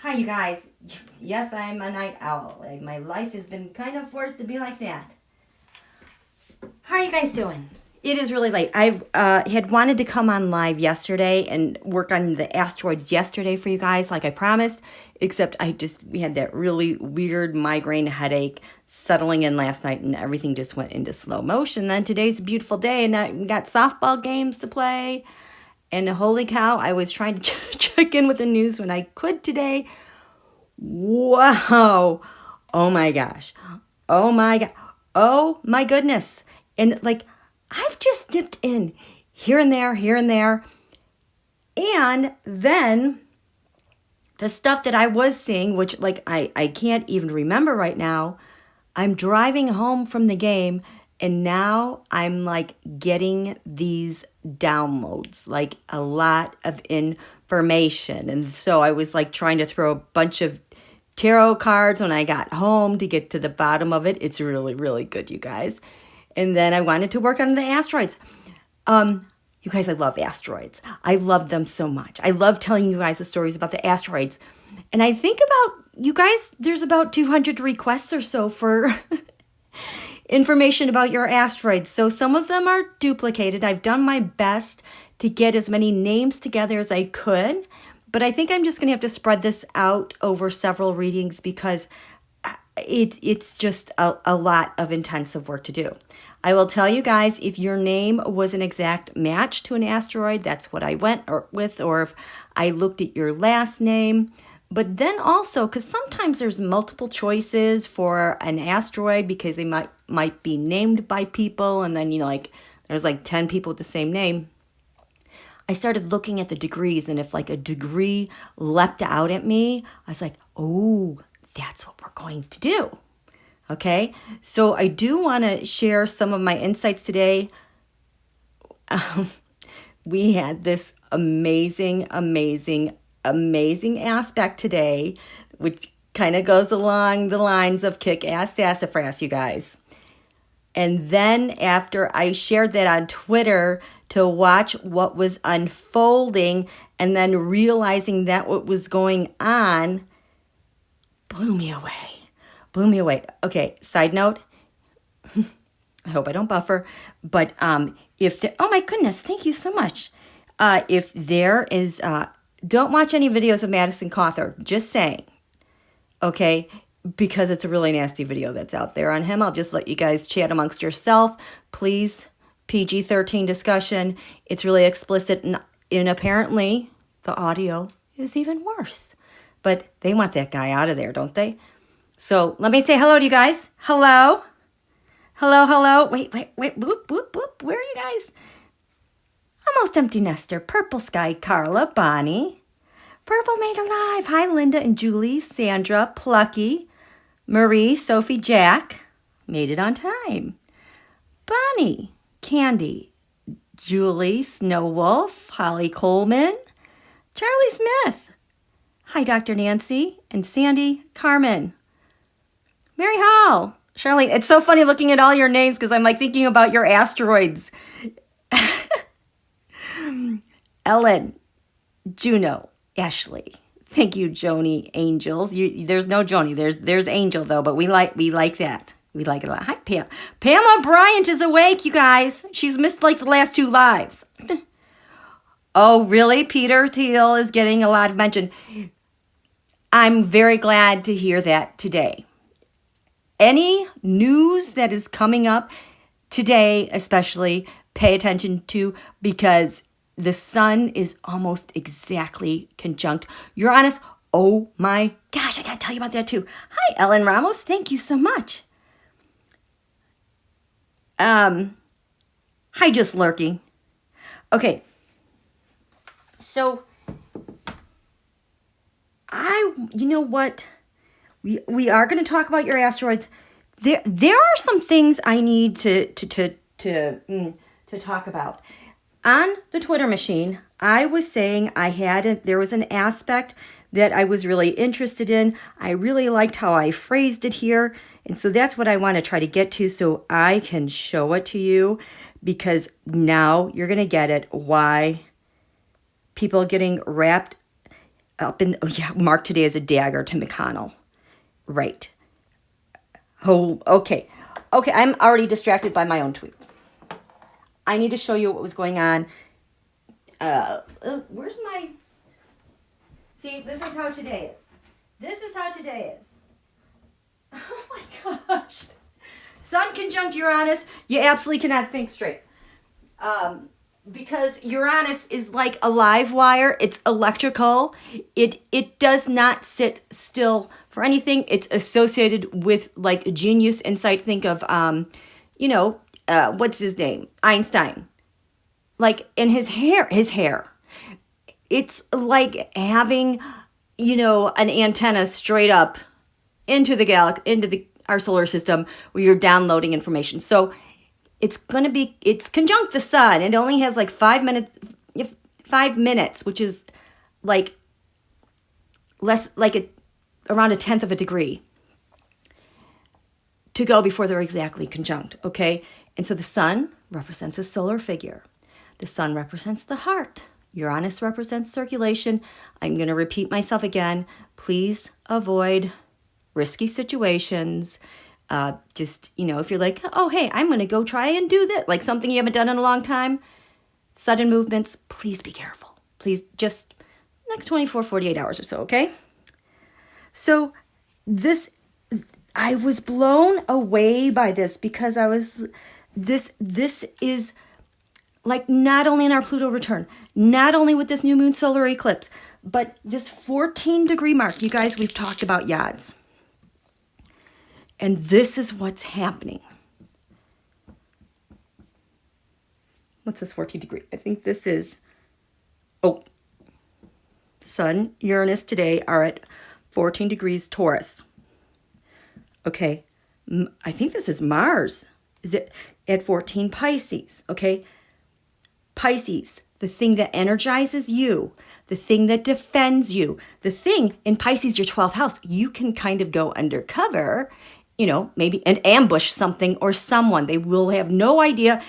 Hi, you guys. Yes, I'm a night owl. My life has been kind of forced to be like that. How are you guys doing? It is really late. I had wanted to come on live yesterday and work on the asteroids yesterday for you guys, like I promised, except we had that really weird migraine headache settling in last night, and everything just went into slow motion. Then today's a beautiful day, and we got softball games to play. And holy cow, I was trying to check in with the news when I could today. Wow. Oh my gosh. Oh my God. Oh my goodness. And like, I've just dipped in here and there, here and there. And then the stuff that I was seeing, which like I can't even remember right now, I'm driving home from the game, and now I'm like getting these downloads, like a lot of information. And so I was like trying to throw a bunch of tarot cards when I got home to get to the bottom of it. It's really, really good, you guys. And then I wanted to work on the asteroids. You guys, I love asteroids. I love them so much. I love telling you guys the stories about the asteroids. And I think about, you guys, there's about 200 requests or so for information about your asteroids. So some of them are duplicated. I've done my best to get as many names together as I could. But I think I'm just going to have to spread this out over several readings because it's just a lot of intensive work to do. I will tell you guys, if your name was an exact match to an asteroid, that's what I went with, or if I looked at your last name. But then also, because sometimes there's multiple choices for an asteroid because they might be named by people, and then, like, there's like 10 people with the same name. I started looking at the degrees, and if like a degree leapt out at me, I was like, oh, that's what we're going to do. Okay, so I do want to share some of my insights today. We had this amazing aspect today, which kind of goes along the lines of kick-ass sassafras, you guys. And then after I shared that on Twitter to watch what was unfolding and then realizing that what was going on blew me away. Okay, side note. I hope I don't buffer. But oh my goodness, thank you so much. If there is, don't watch any videos of Madison Cawthorn, just saying. Okay, because it's a really nasty video that's out there on him. I'll just let you guys chat amongst yourself. Please, PG-13 discussion. It's really explicit, and apparently the audio is even worse. But they want that guy out of there, don't they? So let me say hello to you guys. Hello. Wait. Whoop. Where are you guys? Almost Empty Nester. Purple Sky, Carla, Bonnie. Purple Made Alive. Hi, Linda and Julie, Sandra, Plucky, Marie, Sophie, Jack. Made it on time. Bonnie, Candy, Julie, Snow Wolf, Holly Coleman, Charlie Smith. Hi, Dr. Nancy and Sandy, Carmen. Mary Hall, Charlene. It's so funny looking at all your names because I'm like thinking about your asteroids. Ellen, Juno, Ashley. Thank you, Joni, Angels. There's no Joni. There's Angel though, but we like that. We like it a lot. Hi, Pam. Pamela Bryant is awake, you guys. She's missed like the last 2 lives. Oh, really? Peter Thiel is getting a lot of mention. I'm very glad to hear that today. Any news that is coming up today, especially, pay attention to, because the sun is almost exactly conjunct Uranus. Oh my gosh, I gotta tell you about that too. Hi, Ellen Ramos. Thank you so much. Hi, just lurking. Okay. So, you know what? We are going to talk about your asteroids. There are some things I need to talk about. On the Twitter machine, I was saying there was an aspect that I was really interested in. I really liked how I phrased it here. And so that's what I want to try to get to so I can show it to you, because now you're going to get it, why people are getting wrapped. marked today as a dagger to McConnell. Right. Oh, okay. Okay, I'm already distracted by my own tweets. I need to show you what was going on. Where's my... See, this is how today is. This is how today is. Oh my gosh. Sun conjunct Uranus, you absolutely cannot think straight. Because Uranus is like a live wire. It's electrical. It does not sit still for anything. It's associated with like genius insight. Think of, what's his name? Einstein. Like in his hair. It's like having, an antenna straight up into our solar system where you're downloading information. So it's conjunct the sun. It only has like 5 minutes, which is like around 1/10 of a degree to go before they're exactly conjunct. Okay. And so the sun represents a solar figure. The sun represents the heart. Uranus represents circulation. I'm going to repeat myself again. Please avoid risky situations. If you're like, oh, hey, I'm going to go try and do that, like something you haven't done in a long time, sudden movements, please be careful. Please, just next 24, 48 hours or so, okay? So I was blown away by this because this is like not only in our Pluto return, not only with this new moon solar eclipse, but this 14-degree mark. You guys, we've talked about yads. And this is what's happening. What's this 14 degree? I think this is, Sun, Uranus today are at 14 degrees Taurus. Okay, I think this is Mars. Is it at 14 Pisces? Okay, Pisces, the thing that energizes you, the thing that defends you, the thing in Pisces, your 12th house, you can kind of go undercover, maybe and ambush something or someone. They will have no idea.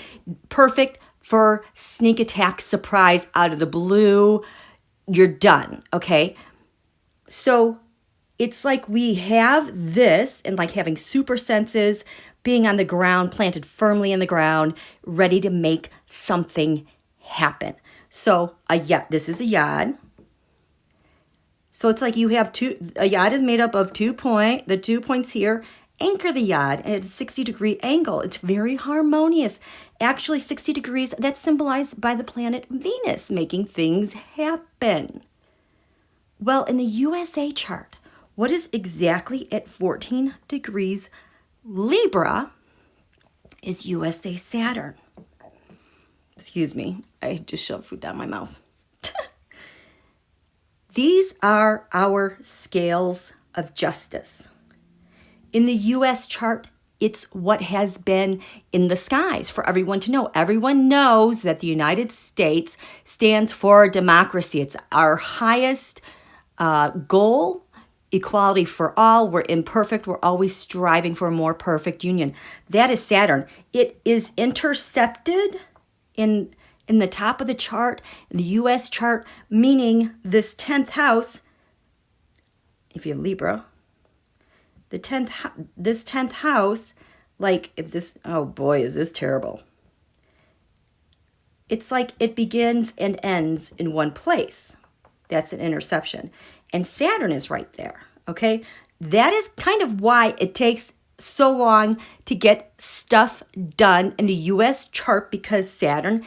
Perfect for sneak attack, surprise, out of the blue. You're done, okay? So it's like we have this and like having super senses, being on the ground, planted firmly in the ground, ready to make something happen. So this is a yad. So it's like you have a yad is made up of the 2 points here, anchor the yad at a 60-degree angle. It's very harmonious. Actually, 60 degrees, that's symbolized by the planet Venus, making things happen. Well, in the USA chart, what is exactly at 14 degrees Libra is USA Saturn. Excuse me, I just shoved food down my mouth. These are our scales of justice. In the US chart, it's what has been in the skies for everyone to know. Everyone knows that the United States stands for democracy. It's our highest goal, equality for all. We're imperfect. We're always striving for a more perfect union. That is Saturn. It is intercepted in the top of the chart, in the US chart, meaning this 10th house, if you have Libra, this 10th house, like if this, oh boy, is this terrible. It's like it begins and ends in one place. That's an interception. And Saturn is right there, okay? That is kind of why it takes so long to get stuff done in the US chart, because Saturn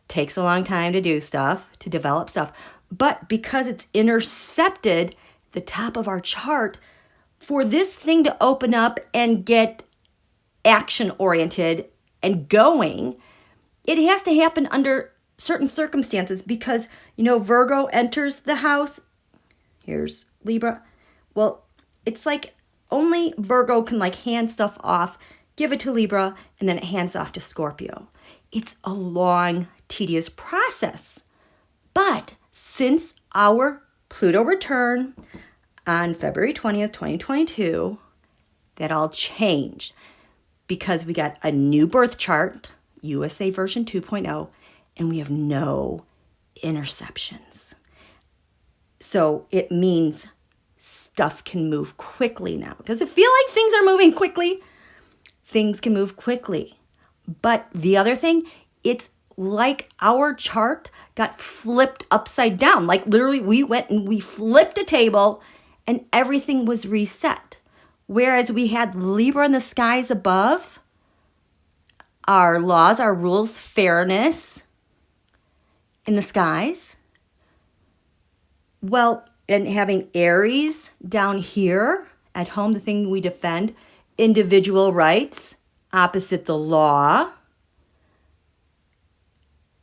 takes a long time to do stuff, to develop stuff. But because it's intercepted the top of our chart, for this thing to open up and get action-oriented and going, it has to happen under certain circumstances because, Virgo enters the house. Here's Libra. Well, it's like only Virgo can hand stuff off, give it to Libra, and then it hands off to Scorpio. It's a long, tedious process. But since our Pluto return on February 20th, 2022, that all changed because we got a new birth chart, USA version 2.0, and we have no interceptions. So it means stuff can move quickly now. Does it feel like things are moving quickly? Things can move quickly. But the other thing, it's like our chart got flipped upside down. Like literally we went and we flipped a table and everything was reset. Whereas we had Libra in the skies above, our laws, our rules, fairness in the skies. Well, and having Aries down here at home, the thing we defend, individual rights, opposite the law.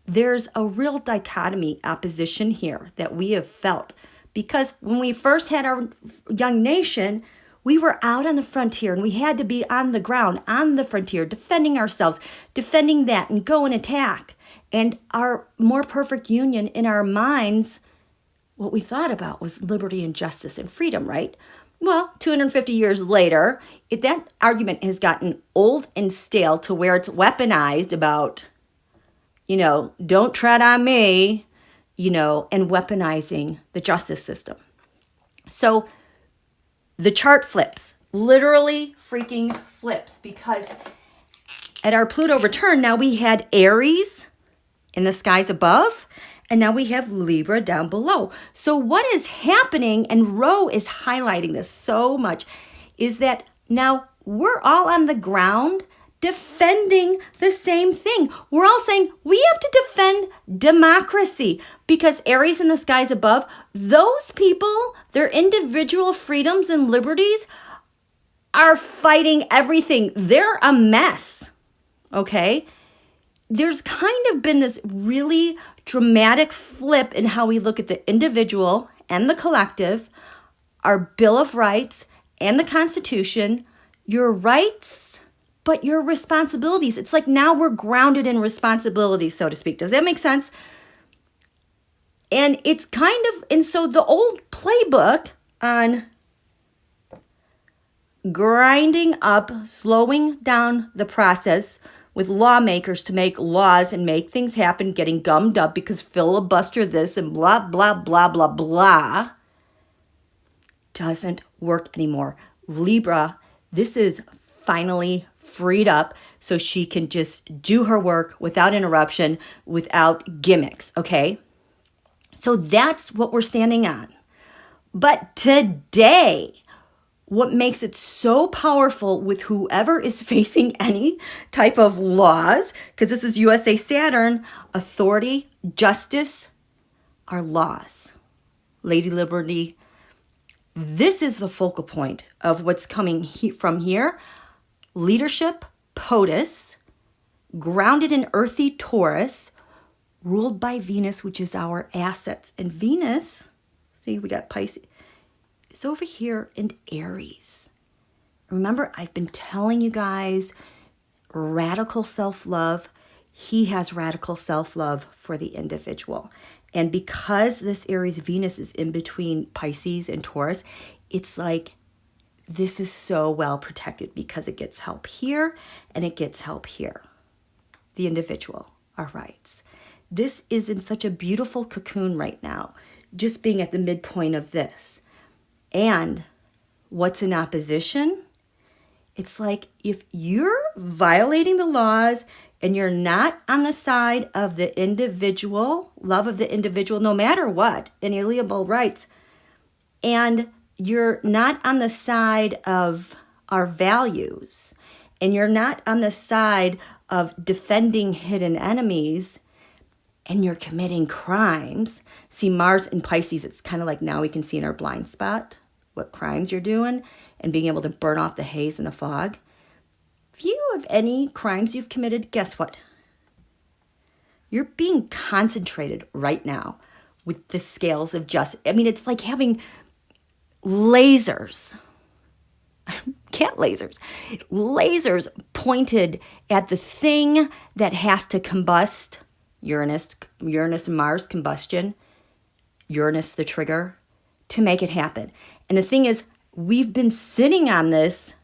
There's a real dichotomy, opposition here that we have felt. Because when we first had our young nation, we were out on the frontier and we had to be on the ground, on the frontier, defending ourselves, defending that and go and attack. And our more perfect union in our minds, what we thought about was liberty and justice and freedom, right? Well, 250 years later, that argument has gotten old and stale to where it's weaponized about, don't tread on me, and weaponizing the justice system. So the chart flips, literally freaking flips, because at our Pluto return, now we had Aries in the skies above, and now we have Libra down below. So what is happening, and Roe is highlighting this so much, is that now we're all on the ground defending the same thing. We're all saying we have to defend democracy because Aries in the skies above, those people, their individual freedoms and liberties are fighting everything. They're a mess, okay? There's kind of been this really dramatic flip in how we look at the individual and the collective, our Bill of Rights and the Constitution, your rights, but your responsibilities. It's like now we're grounded in responsibility, so to speak. Does that make sense? And it's kind of, and so the old playbook on grinding up, slowing down the process with lawmakers to make laws and make things happen, getting gummed up because filibuster this and blah, blah, blah, blah, blah, doesn't work anymore. Libra, this is finally freed up so she can just do her work without interruption, without gimmicks, okay? So that's what we're standing on. But today, what makes it so powerful with whoever is facing any type of laws, because this is USA Saturn, authority, justice, are laws. Lady Liberty, this is the focal point of what's coming from here. Leadership, POTUS, grounded in earthy Taurus, ruled by Venus, which is our assets. And Venus, see, we got Pisces. It's over here in Aries. Remember, I've been telling you guys, radical self-love. He has radical self-love for the individual. And because this Aries Venus is in between Pisces and Taurus, it's like this is so well protected because it gets help here and it gets help here. The individual, our rights. This is in such a beautiful cocoon right now, just being at the midpoint of this. And what's in opposition? It's like if you're violating the laws and you're not on the side of the individual, love of the individual, no matter what, inalienable rights, and you're not on the side of our values, and you're not on the side of defending hidden enemies, and you're committing crimes. See, Mars in Pisces, it's kind of like now we can see in our blind spot what crimes you're doing and being able to burn off the haze and the fog. If you have any crimes you've committed, guess what? You're being concentrated right now with the scales of justice. I mean, it's like having lasers. Lasers pointed at the thing that has to combust. Uranus and Mars combustion, Uranus the trigger, to make it happen. And the thing is, we've been sitting on this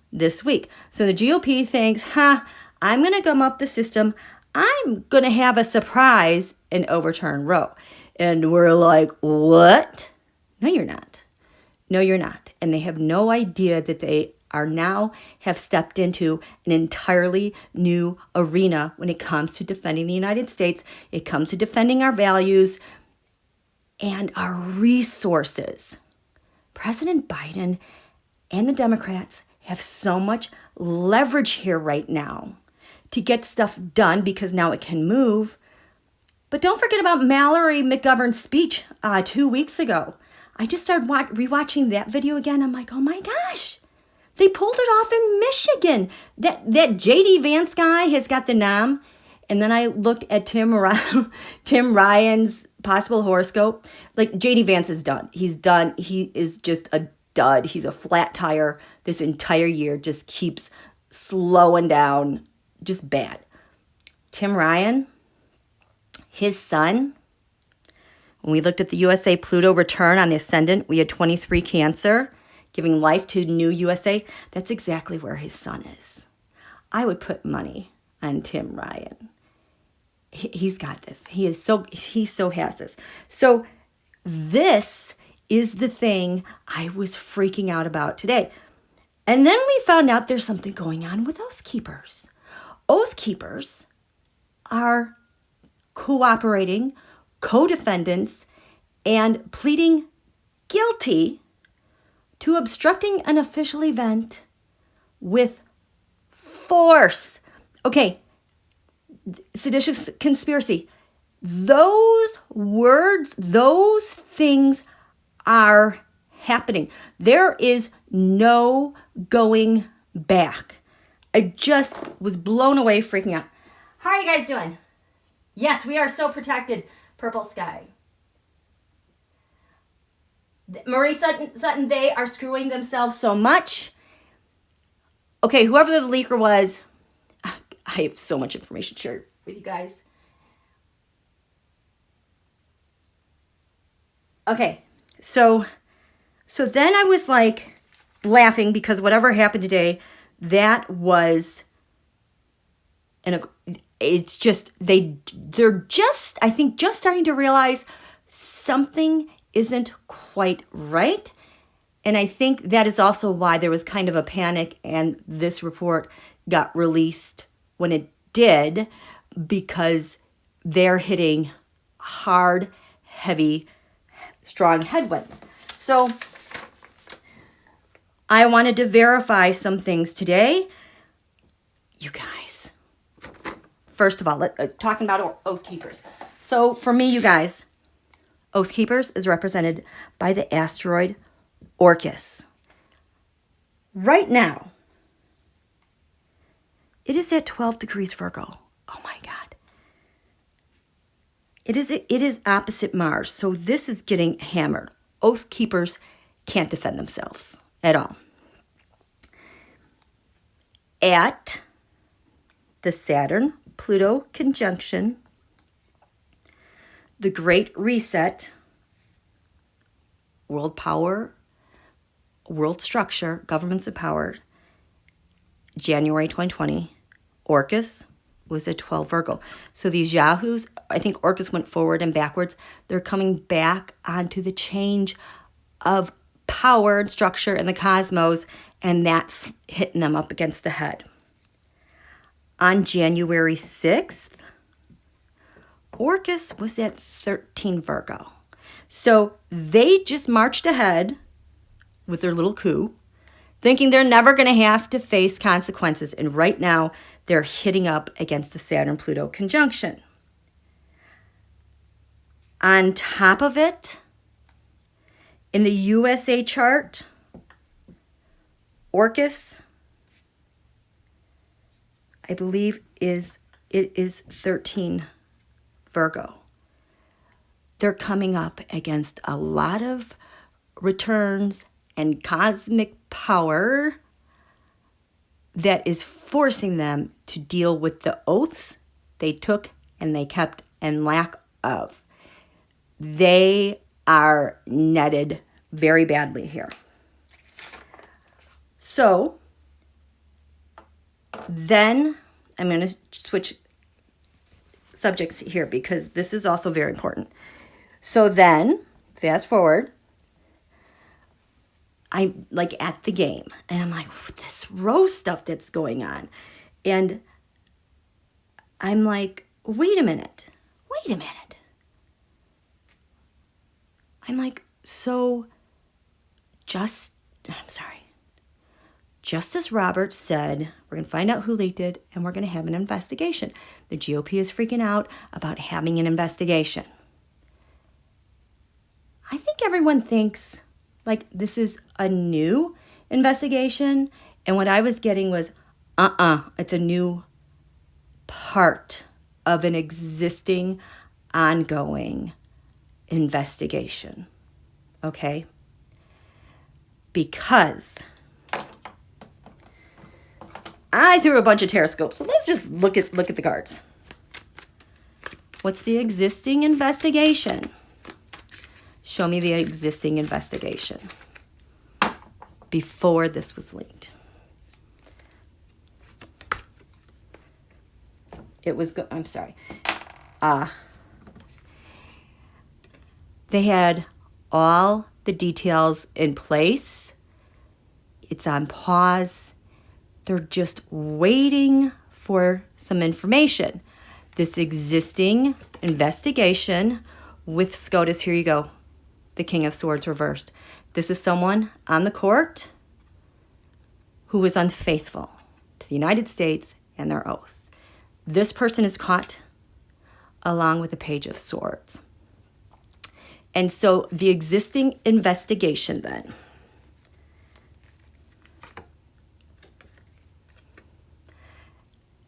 week. So the GOP thinks, I'm going to gum up the system. I'm going to have a surprise and overturn Roe. And we're like, what? No, you're not. No, you're not. And they have no idea that they are now have stepped into an entirely new arena when it comes to defending the United States. It comes to defending our values and our resources. President Biden and the Democrats have so much leverage here right now to get stuff done because now it can move. But don't forget about Mallory McGovern's speech 2 weeks ago. I just started rewatching that video again. I'm like, oh my gosh, they pulled it off in Michigan. That J.D. Vance guy has got the nom. And then I looked at Tim Ryan's possible horoscope. Like, J.D. Vance is done. He's done. He is just a dud. He's a flat tire this entire year. Just keeps slowing down. Just bad. Tim Ryan, his son, when we looked at the USA Pluto return on the ascendant, we had 23 Cancer, giving life to new USA. That's exactly where his son is. I would put money on Tim Ryan. He's got this. He so has this. So this is the thing I was freaking out about today. And then we found out there's something going on with Oath Keepers. Oath Keepers are cooperating, co-defendants, and pleading guilty to obstructing an official event with force. Okay, seditious conspiracy. Those words, those things are happening. There is no going back. I just was blown away, freaking out. How are you guys doing? Yes, we are so protected. Purple sky. Marie Sutton, they are screwing themselves so much. Okay, whoever the leaker was, I have so much information shared with you guys. Okay, so then I was like laughing because whatever happened today, that was, it's just, they're just, I think, just starting to realize something isn't quite right. And I think that is also why there was kind of a panic and this report got released when it did, because they're hitting hard, heavy, strong headwinds. So I wanted to verify some things today. You guys, first of all, talking about Oath Keepers. So for me, you guys, Oath Keepers is represented by the asteroid Orcus. Right now, it is at 12 degrees Virgo. Oh my God. It is opposite Mars, so this is getting hammered. Oath Keepers can't defend themselves at all. At the Saturn-Pluto conjunction, the Great Reset, world power, world structure, governments of power, January 2020, Orcus was at 12 Virgo. So these yahoos, I think Orcus went forward and backwards. They're coming back onto the change of power and structure in the cosmos, and that's hitting them up against the head. On January 6th, Orcus was at 13 Virgo. So they just marched ahead with their little coup, thinking they're never going to have to face consequences. And right now, they're hitting up against the Saturn-Pluto conjunction. On top of it, in the USA chart, Orcus, I believe it is 13 Virgo. They're coming up against a lot of returns and cosmic power that is forcing them to deal with the oaths they took and they kept and lack of. They are netted very badly here. So then I'm going to switch subjects here because this is also very important. So then, fast forward, I'm like at the game and I'm like, this Roe stuff that's going on. And I'm like, wait a minute. I'm like, so Justice Roberts said, we're going to find out who leaked it and we're going to have an investigation. The GOP is freaking out about having an investigation. I think everyone thinks like this is a new investigation. And what I was getting was, it's a new part of an existing ongoing investigation. Okay? Because I threw a bunch of tarot scopes. So let's just look at the cards. What's the existing investigation? Show me the existing investigation before this was leaked. It was good. I'm sorry. They had all the details in place. It's on pause. They're just waiting for some information. This existing investigation with SCOTUS, here you go. The King of Swords reversed. This is someone on the court who was unfaithful to the United States and their oath. This person is caught along with the Page of Swords. And so the existing investigation then,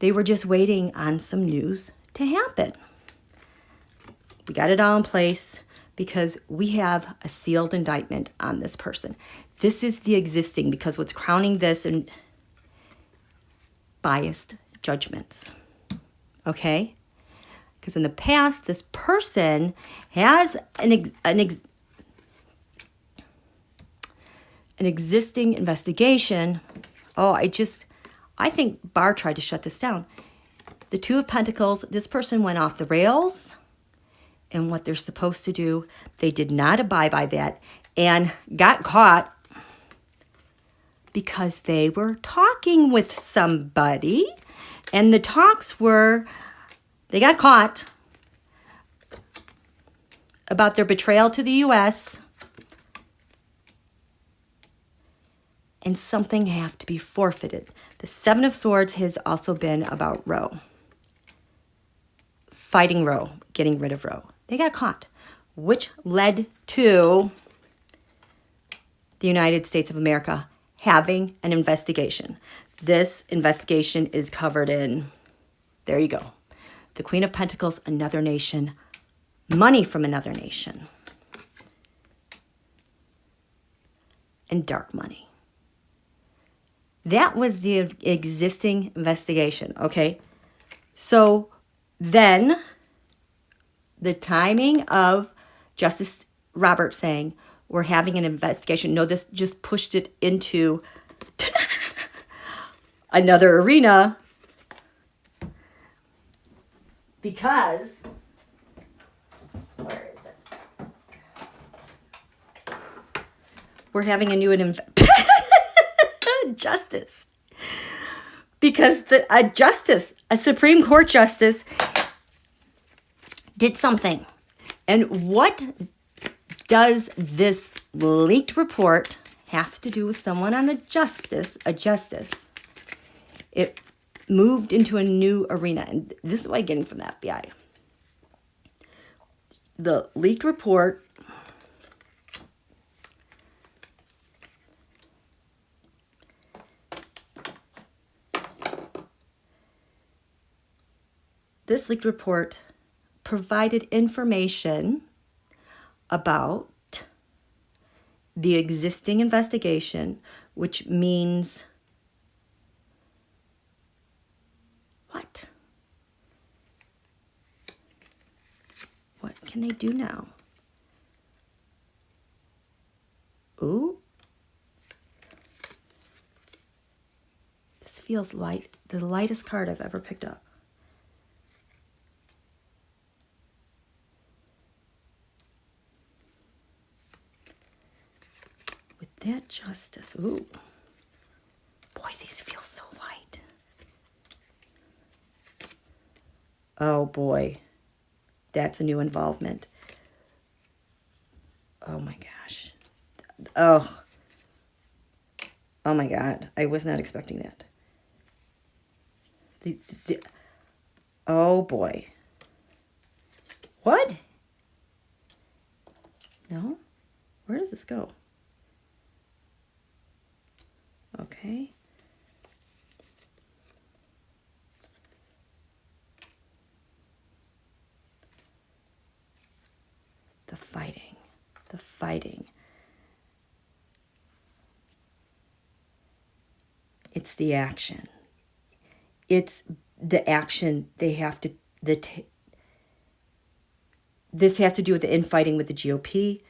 they were just waiting on some news to happen. We got it all in place because we have a sealed indictment on this person. This is the existing, because what's crowning this and biased judgments. Okay? Because in the past, this person has an existing investigation. I think Barr tried to shut this down. The Two of Pentacles, this person went off the rails and what they're supposed to do. They did not abide by that and got caught because they were talking with somebody. And the talks were, they got caught about their betrayal to the U.S. and something have to be forfeited. The Seven of Swords has also been about Roe. Fighting Roe, getting rid of Roe. They got caught, which led to the United States of America having an investigation. This investigation is covered in, there you go. The Queen of Pentacles, another nation, money from another nation, and dark money. That was the existing investigation, okay? So then the timing of Justice Roberts saying, we're having an investigation. No, this just pushed it into another arena because, where is it? We're having a new justice. Because a Supreme Court justice did something. And what does this leaked report have to do with someone on a justice? It moved into a new arena. And this is what I'm getting from the FBI. The leaked report provided information about the existing investigation, which means what? What can they do now? Ooh. This feels light, the lightest card I've ever picked up. that justice. Ooh. Boy, these feel so light. Oh, boy. That's a new involvement. Oh, my gosh. Oh. Oh, my God. I was not expecting that. Oh, boy. What? No? Where does this go? Okay. The fighting. The fighting. It's the action. It's the action they have to... This has to do with the infighting with the GOP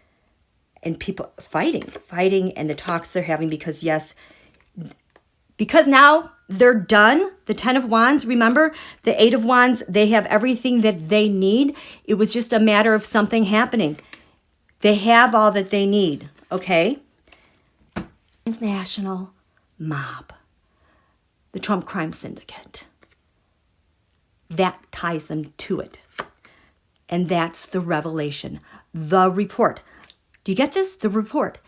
and people fighting, and the talks they're having because, yes, because now they're done. The 10 of Wands, remember? The 8 of Wands, they have everything that they need. It was just a matter of something happening. They have all that they need, okay? International mob. The Trump crime syndicate. That ties them to it. And that's the revelation. The report. Do you get this? The report.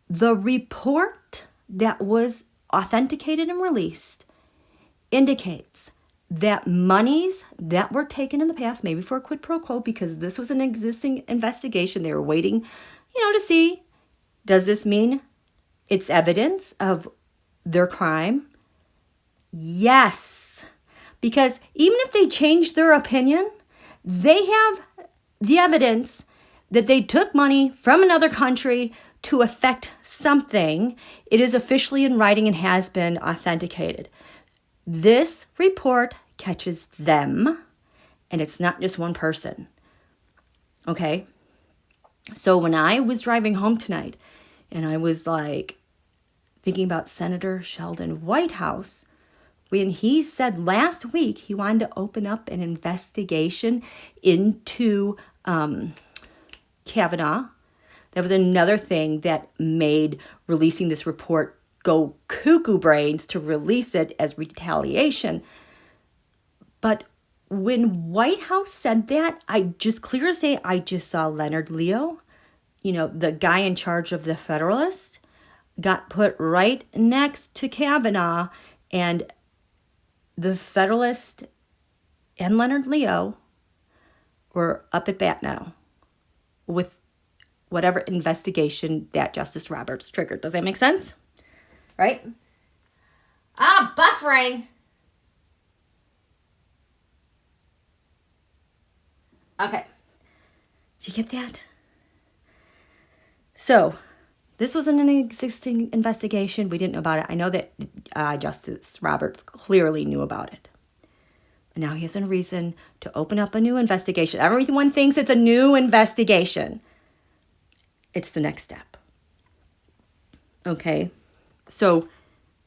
The report that was authenticated and released indicates that monies that were taken in the past, maybe for a quid pro quo, because this was an existing investigation. They were waiting, to see, does this mean it's evidence of their crime? Yes. Because even if they change their opinion, they have the evidence that they took money from another country to affect something. It is officially in writing and has been authenticated. This report catches them, and it's not just one person. Okay? So when I was driving home tonight, and I was like thinking about Senator Sheldon Whitehouse, when he said last week he wanted to open up an investigation into Kavanaugh. That was another thing that made releasing this report go cuckoo brains to release it as retaliation. But when Whitehouse said that, I just clear to say I just saw Leonard Leo, the guy in charge of the Federalist, got put right next to Kavanaugh, and the Federalist and Leonard Leo were up at bat now with whatever investigation that Justice Roberts triggered. Does that make sense? Right? Buffering. Okay. Did you get that? So, this wasn't an existing investigation. We didn't know about it. I know that Justice Roberts clearly knew about it. But now he has a reason to open up a new investigation. Everyone thinks it's a new investigation. It's the next step. Okay? So,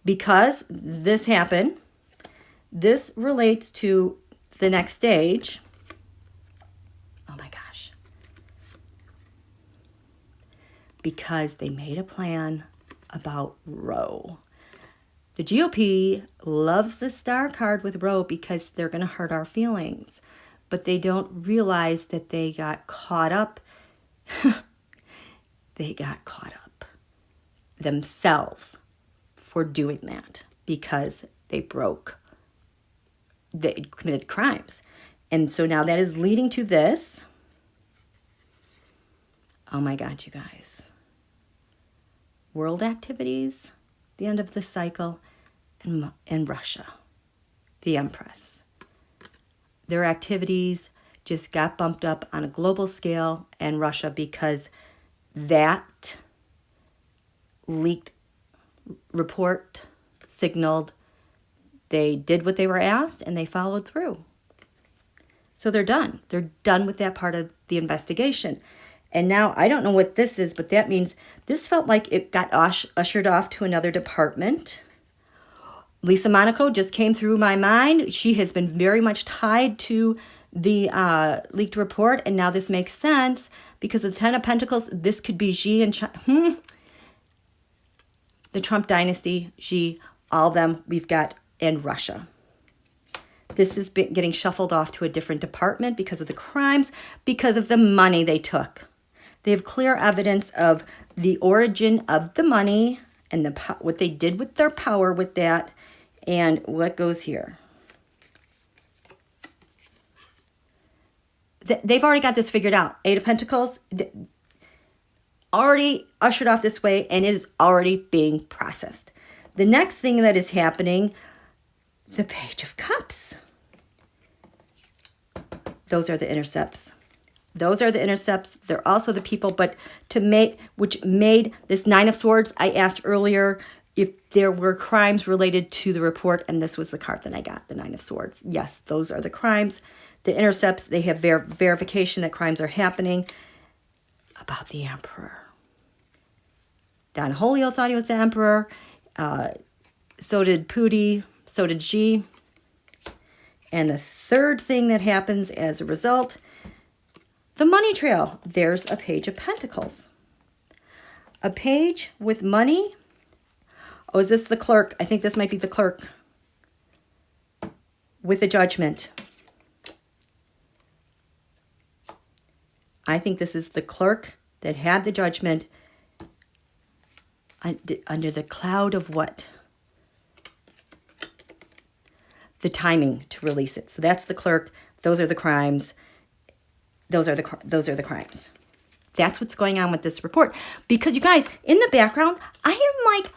because this happened, this relates to the next stage. Oh my gosh. Because they made a plan about Roe. The GOP loves the star card with Roe because they're going to hurt our feelings. But they don't realize that they got caught up. They got caught up themselves for doing that because they committed crimes. And so now that is leading to this. Oh my God, you guys. World activities, the end of the cycle, and Russia, the Empress. Their activities just got bumped up on a global scale, and Russia, because that leaked report signaled they did what they were asked and they followed through. So they're done. They're done with that part of the investigation. And now I don't know what this is, but that means this felt like it got ushered off to another department. Lisa Monaco just came through my mind. She has been very much tied to the leaked report, and now this makes sense because of the Ten of Pentacles. This could be Xi and China. the Trump dynasty, Xi, all of them we've got, and Russia. This is getting shuffled off to a different department because of the crimes, because of the money they took. They have clear evidence of the origin of the money and what they did with their power with that, and what goes here. They've already got this figured out. Eight of Pentacles, already ushered off this way, and it is already being processed. The next thing that is happening, the Page of Cups. Those are the intercepts. Those are the intercepts. They're also the people, but which made this Nine of Swords. I asked earlier if there were crimes related to the report, and this was the card that I got, the Nine of Swords. Yes, those are the crimes. The intercepts, they have verification that crimes are happening. About the Emperor. Don Julio thought he was the Emperor. So did Pooty. So did G. And the third thing that happens as a result, the money trail. There's a Page of Pentacles. A page with money. Oh, is this the clerk? I think this might be the clerk. With the Judgment. I think this is the clerk that had the Judgment under the cloud of what? The timing to release it. So that's the clerk. Those are the crimes. Those are the crimes. That's what's going on with this report. Because you guys, in the background, I am like,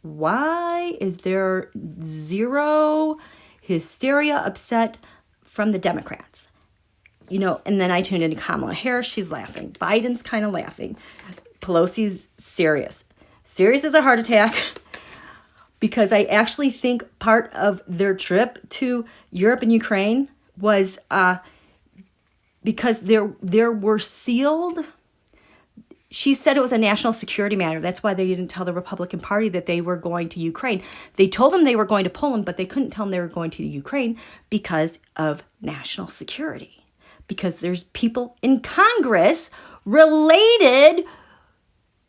why is there zero hysteria, upset from the Democrats? You know, and then I tuned into Kamala Harris. She's laughing. Biden's kind of laughing. Pelosi's serious. Serious as a heart attack. Because I actually think part of their trip to Europe and Ukraine was because there were sealed. She said it was a national security matter. That's why they didn't tell the Republican Party that they were going to Ukraine. They told them they were going to Poland, but they couldn't tell them they were going to Ukraine because of national security. Because there's people in Congress related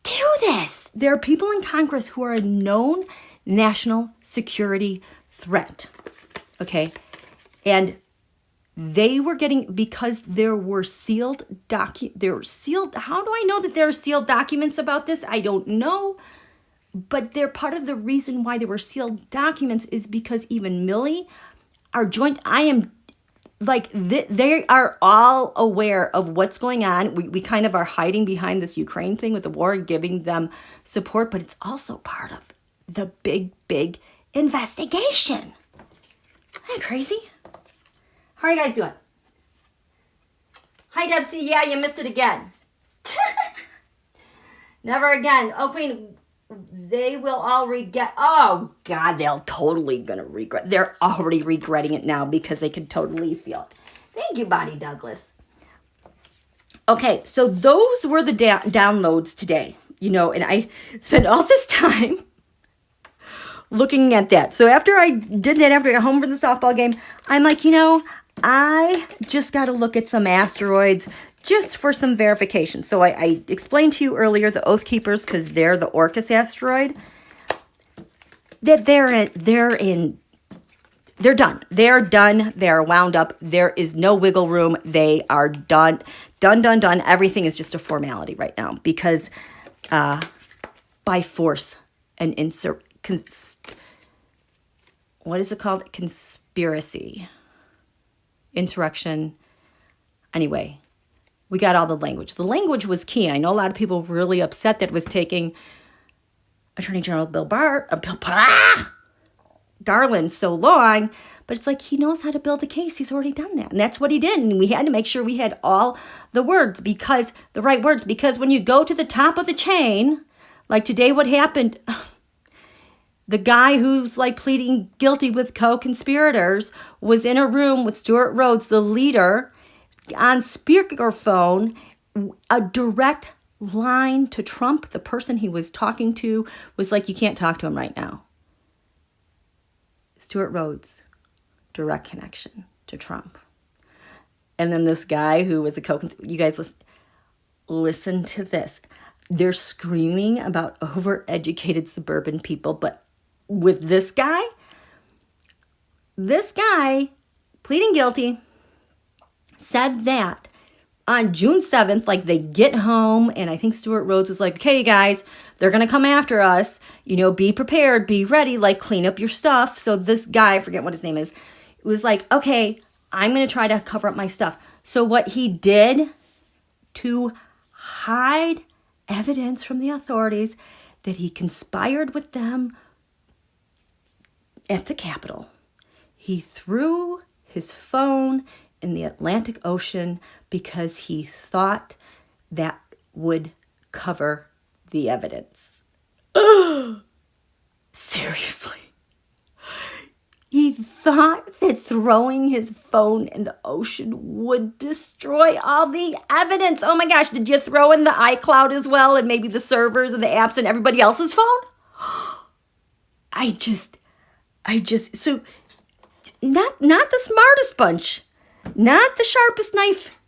to this. There are people in Congress who are a known national security threat. Okay? And they were getting, because there were sealed how do I know that there are sealed documents about this? I don't know. But they're part of the reason why there were sealed documents is because even Millie, our joint, they are all aware of what's going on. We kind of are hiding behind this Ukraine thing with the war and giving them support, but it's also part of the big investigation. Isn't that crazy? How are you guys doing? Hi, Debsy. Yeah, you missed it again. Never again. Oh, Queen, they will all regret. Oh, God, they're totally going to regret. They're already regretting it now because they can totally feel it. Thank you, Bonnie Douglas. Okay, so those were the downloads today. You know, and I spent all this time looking at that. So after I did that, after I got home from the softball game, I'm like, you know, I just got to look at some asteroids just for some verification. So I explained to you earlier the Oath Keepers, because they're the Orcus asteroid, that they're done. They're done. They're wound up. There is no wiggle room. They are done. Done. Everything is just a formality right now because by force and what is it called? Conspiracy. Insurrection. Anyway, we got all the language. The language was key. I know a lot of people were really upset that it was taking Attorney General Bill Garland so long, but it's like he knows how to build a case. He's already done that. And that's what he did. And we had to make sure we had all the right words, because when you go to the top of the chain, like today, what happened, the guy who's like pleading guilty with co-conspirators was in a room with Stuart Rhodes, the leader, on speakerphone, a direct line to Trump. The person he was talking to was like, you can't talk to him right now. Stuart Rhodes, direct connection to Trump. And then this guy who was a co-conspirator, you guys listen to this. they're screaming about overeducated suburban people, but with this guy pleading guilty, said that on June 7th, like they get home, and I think Stuart Rhodes was like, okay, guys, they're going to come after us. You know, be prepared, be ready, like clean up your stuff. So this guy, I forget what his name is, was like, okay, I'm going to try to cover up my stuff. So what he did to hide evidence from the authorities that he conspired with them at the Capitol, he threw his phone in the Atlantic Ocean because he thought that would cover the evidence. Seriously. He thought that throwing his phone in the ocean would destroy all the evidence. Oh my gosh, did you throw in the iCloud as well, and maybe the servers and the apps and everybody else's phone? So not the smartest bunch, not the sharpest knife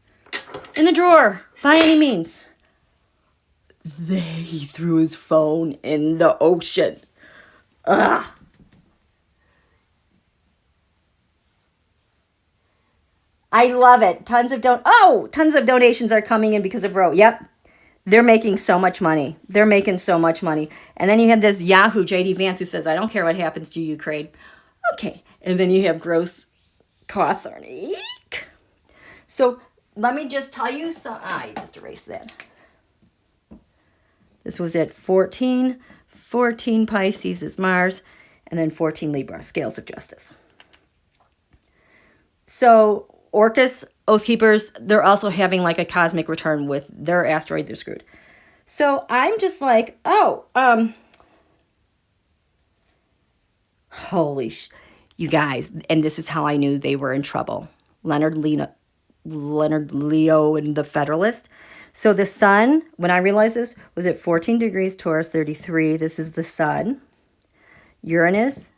in the drawer by any means. He threw his phone in the ocean. Ugh. I love it. Tons of donations are coming in because of Roe. Yep. They're making so much money. And then you have this Yahoo JD Vance who says, I don't care what happens to Ukraine. Okay. And then you have gross Cawthorn. Eek. So let me just tell you I just erased that. This was at 14 Pisces is Mars, and then 14 Libra, scales of justice. So Orcus, Oathkeepers, they're also having like a cosmic return with their asteroid. They're screwed. So I'm just like, you guys, and this is how I knew they were in trouble. Leonard Leo and the Federalist. So the sun, when I realized this, was at 14 degrees Taurus, 33. This is the sun. Uranus,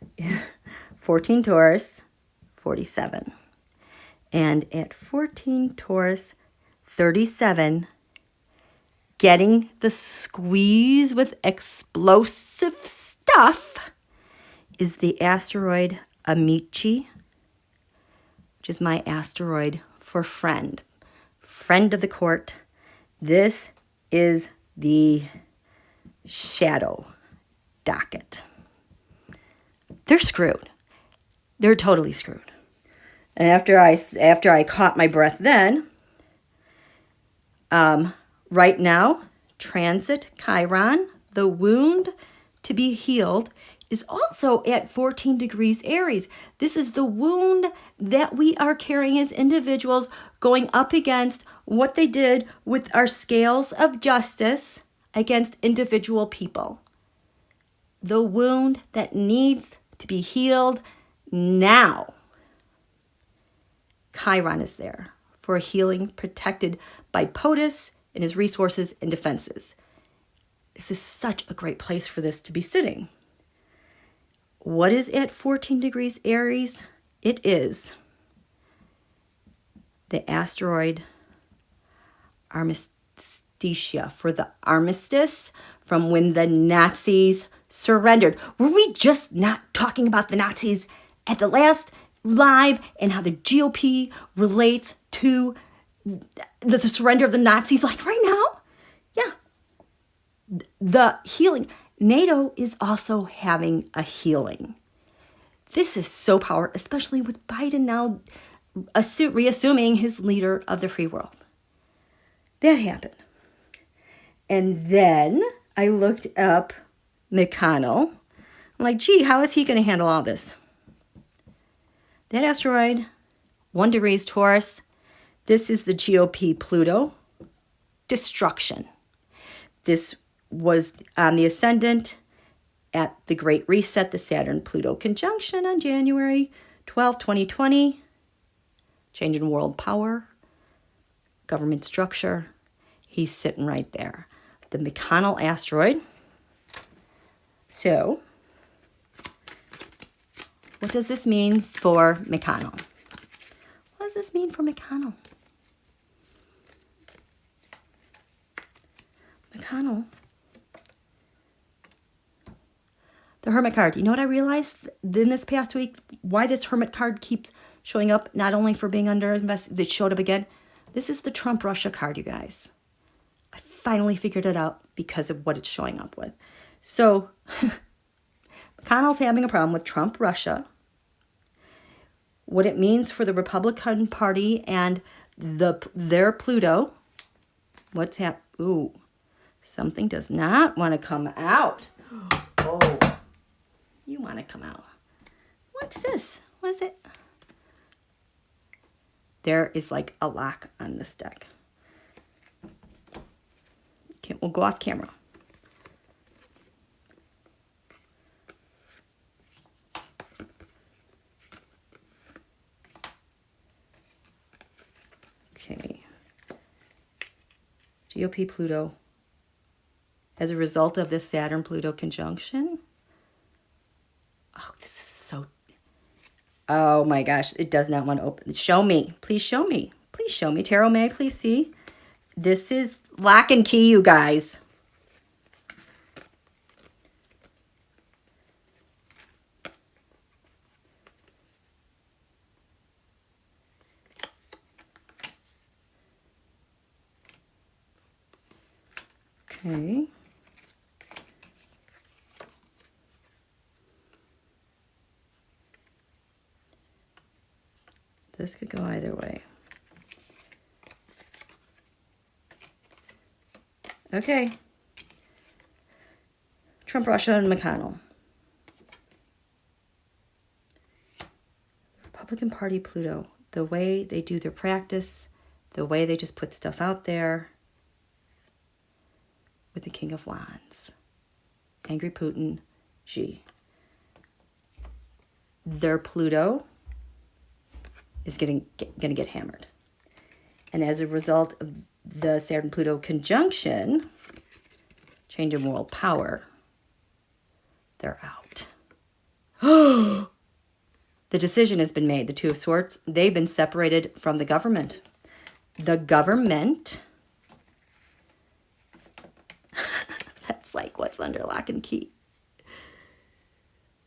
14 Taurus, 47. And at 14 Taurus, 37, getting the squeeze with explosive stuff is the asteroid Amici, which is my asteroid for friend of the court. This is the shadow docket. They're screwed. They're totally screwed. And after I caught my breath then, right now, transit Chiron, the wound to be healed, is also at 14 degrees Aries. This is the wound that we are carrying as individuals, going up against what they did with our scales of justice against individual people. The wound that needs to be healed now. Chiron is there for healing, protected by POTUS and his resources and defenses. This is such a great place for this to be sitting. What is at 14 degrees Aries? It is the asteroid Armisticia, for the armistice from when the Nazis surrendered. Were we just not talking about the Nazis at the last live and how the GOP relates to the surrender of the Nazis, like right now? Yeah. The healing. NATO is also having a healing. This is so powerful, especially with Biden now reassuming his leader of the free world. That happened. And then I looked up McConnell. I'm like, gee, how is he going to handle all this? That asteroid, 1 degrees Taurus, this is the GOP Pluto. Destruction. This was on the ascendant at the Great Reset, the Saturn-Pluto conjunction on January 12, 2020. Change in world power, government structure. He's sitting right there. The McConnell asteroid. So, what does this mean for McConnell? What does this mean for McConnell? McConnell. The Hermit card. You know what I realized in this past week? Why this Hermit card keeps showing up, not only for being under investigation, it showed up again. This is the Trump-Russia card, you guys. I finally figured it out because of what it's showing up with. So, McConnell's having a problem with Trump-Russia. What it means for the Republican Party and their Pluto. What's happening? Ooh, something does not want to come out. Oh, you want to come out. What's this? What is it? There is like a lock on this deck. Okay, we'll go off camera. Okay. GOP Pluto. As a result of this Saturn-Pluto conjunction. Oh, this is so... Oh my gosh, it does not want to open. Show me. Please show me. Please show me. Tarot, may I please see? This is lock and key, you guys. Okay. This could go either way. Okay. Trump, Russia, and McConnell. Republican Party, Pluto. The way they do their practice, the way they just put stuff out there. With the King of Wands. Angry Putin, Xi. Their Pluto is gonna get hammered. And as a result of the Saturn-Pluto conjunction, change in world power, they're out. The decision has been made. The Two of Swords, they've been separated from the government. The government, that's like what's under lock and key.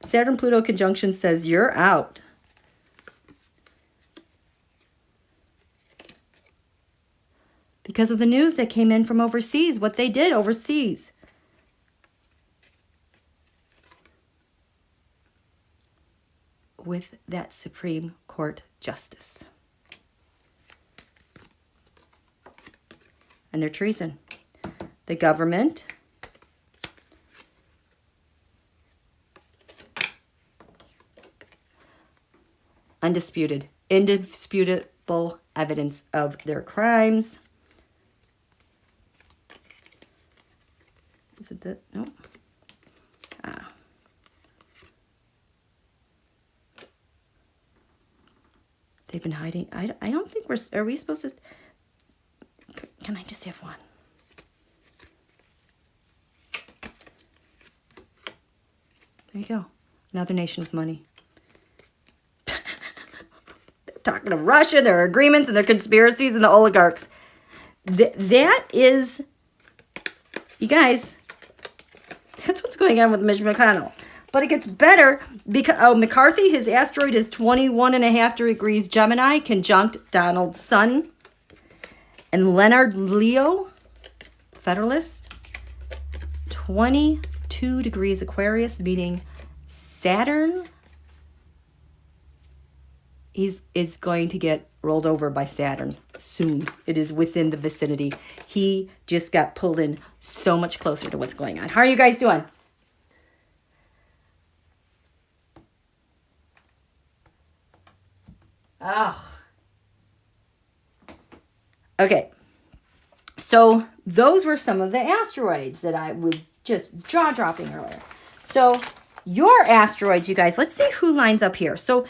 Saturn-Pluto conjunction says you're out. Because of the news that came in from overseas, what they did overseas. With that Supreme Court justice. And their treason. The government undisputed, indisputable evidence of their crimes. Is it that? No. They've been hiding. I don't think are we supposed to? Can I just have one? There you go. Another nation with money. They're talking to Russia, their agreements and their conspiracies and the oligarchs. That is, you guys, that's what's going on with Mitch McConnell. But it gets better because, McCarthy, his asteroid is 21.5 degrees Gemini, conjunct Donald's sun. And Leonard Leo, Federalist, 22 degrees Aquarius, meaning Saturn is going to get rolled over by Saturn soon. It is within the vicinity. He just got pulled in so much closer to what's going on. How are you guys doing? Oh. Okay. So those were some of the asteroids that I was just jaw-dropping earlier. So your asteroids, you guys, let's see who lines up here. So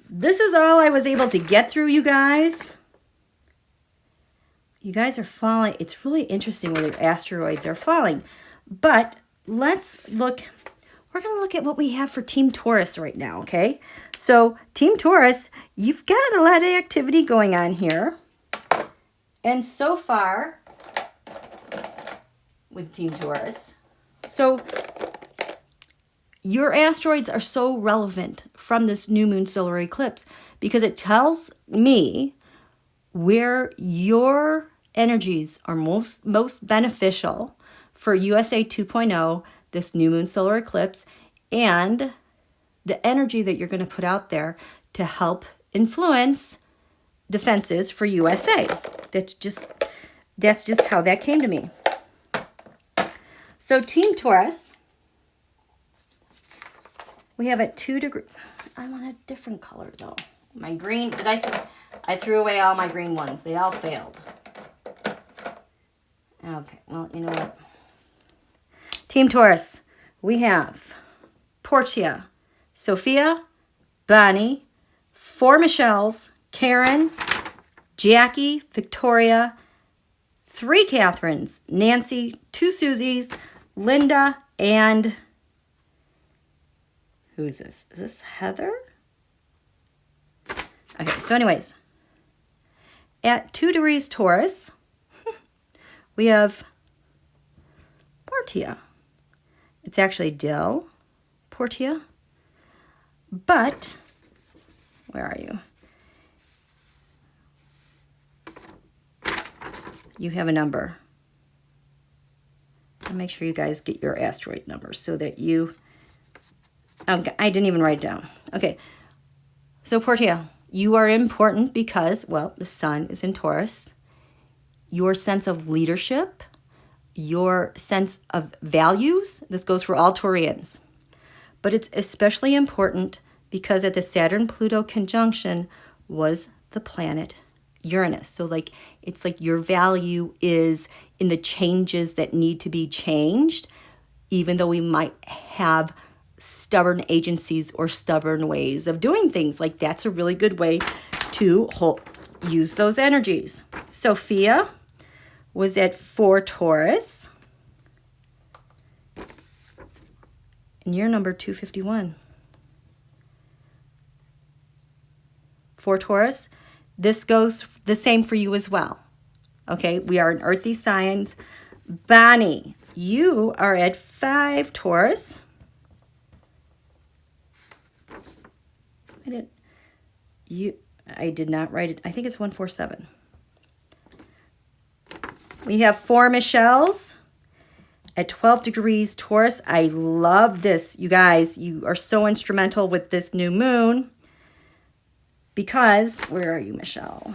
this is all I was able to get through, you guys. You guys are falling. It's really interesting where your asteroids are falling. But let's look. We're going to look at what we have for Team Taurus right now, okay? So Team Taurus, you've got a lot of activity going on here. And so far, with Team Taurus. So your asteroids are so relevant from this new moon solar eclipse because it tells me where your energies are most beneficial for USA 2.0, this new moon solar eclipse, and the energy that you're going to put out there to help influence defenses for USA. That's just how that came to me. So Team Taurus, we have at 2 degrees. I want a different color though. My green, I threw away all my green ones. They all failed. Okay, well, you know what? Team Taurus, we have Portia, Sophia, Bonnie, 4 Michelles, Karen, Jackie, Victoria, 3 Catherines, Nancy, 2 Susies, Linda, and who is this? Is this Heather? Okay, so anyways, at 2 degrees Taurus, we have Portia. It's actually Dill, Portia, but where are you? You have a number. I'll make sure you guys get your asteroid numbers so that you... I didn't even write it down. Okay, so Portia, you are important because, well, the sun is in Taurus. Your sense of leadership, your sense of values, this goes for all Taurians. But it's especially important because at the Saturn-Pluto conjunction was the planet Uranus. So like, it's like your value is in the changes that need to be changed, even though we might have stubborn agencies or stubborn ways of doing things. Like that's a really good way to use those energies. Sophia was at 4 Taurus. And you're number 251. 4 Taurus. This goes the same for you as well. Okay, we are in earthy signs. Bonnie, you are at 5 Taurus. I did not write it. I think it's 147. We have 4 Michelles at 12 degrees Taurus. I love this. You guys, you are so instrumental with this new moon because, where are you, Michelle?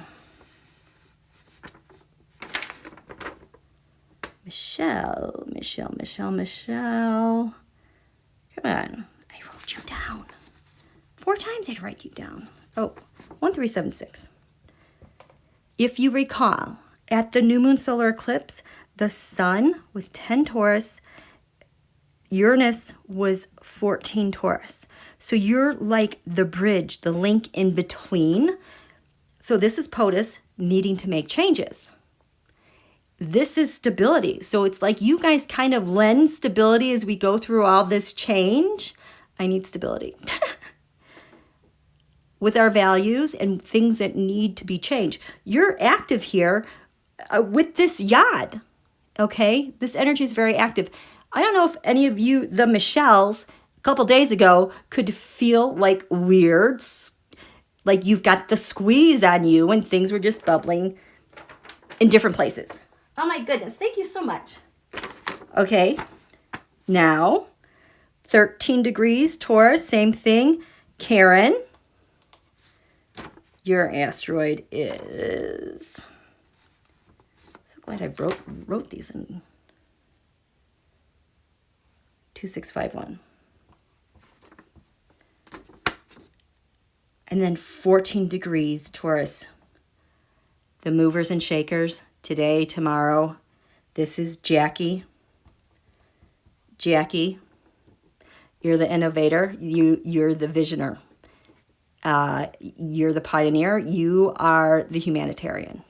Michelle. Come on. I wrote you down. 4 times I'd write you down. Oh, 1376. If you recall, at the new moon solar eclipse, the sun was 10 Taurus, Uranus was 14 Taurus. So you're like the bridge, the link in between. So this is POTUS needing to make changes. This is stability. So it's like you guys kind of lend stability as we go through all this change. I need stability. With our values and things that need to be changed. You're active here with this yod, okay? This energy is very active. I don't know if any of you, the Michelles, a couple days ago, could feel like weird, like you've got the squeeze on you and things were just bubbling in different places. Oh my goodness, thank you so much. Okay, now, 13 degrees Taurus, same thing. Karen, your asteroid is... So glad I wrote these in 2651. And then 14 degrees Taurus. The movers and shakers, today, tomorrow. This is Jackie. Jackie, you're the innovator. You're the visioner. You're the pioneer. You are the humanitarian.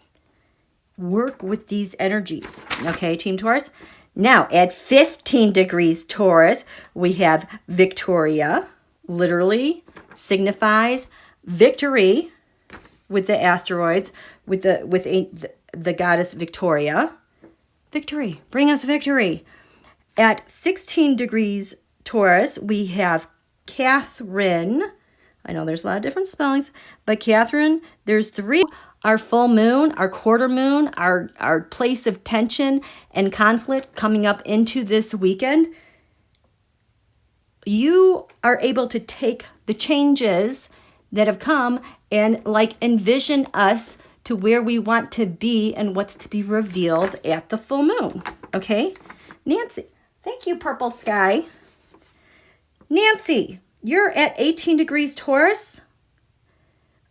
Work with these energies. Okay, Team Taurus? Now, at 15 degrees Taurus, we have Victoria. Literally signifies victory with the asteroids, with the goddess Victoria. Victory. Bring us victory. At 16 degrees Taurus, we have Catherine. I know there's a lot of different spellings, but Catherine, there's 3. Our full moon, our quarter moon, our place of tension and conflict coming up into this weekend. You are able to take the changes that have come and like envision us to where we want to be and what's to be revealed at the full moon. Okay? Nancy, thank you, Purple Sky. Nancy, you're at 18 degrees Taurus.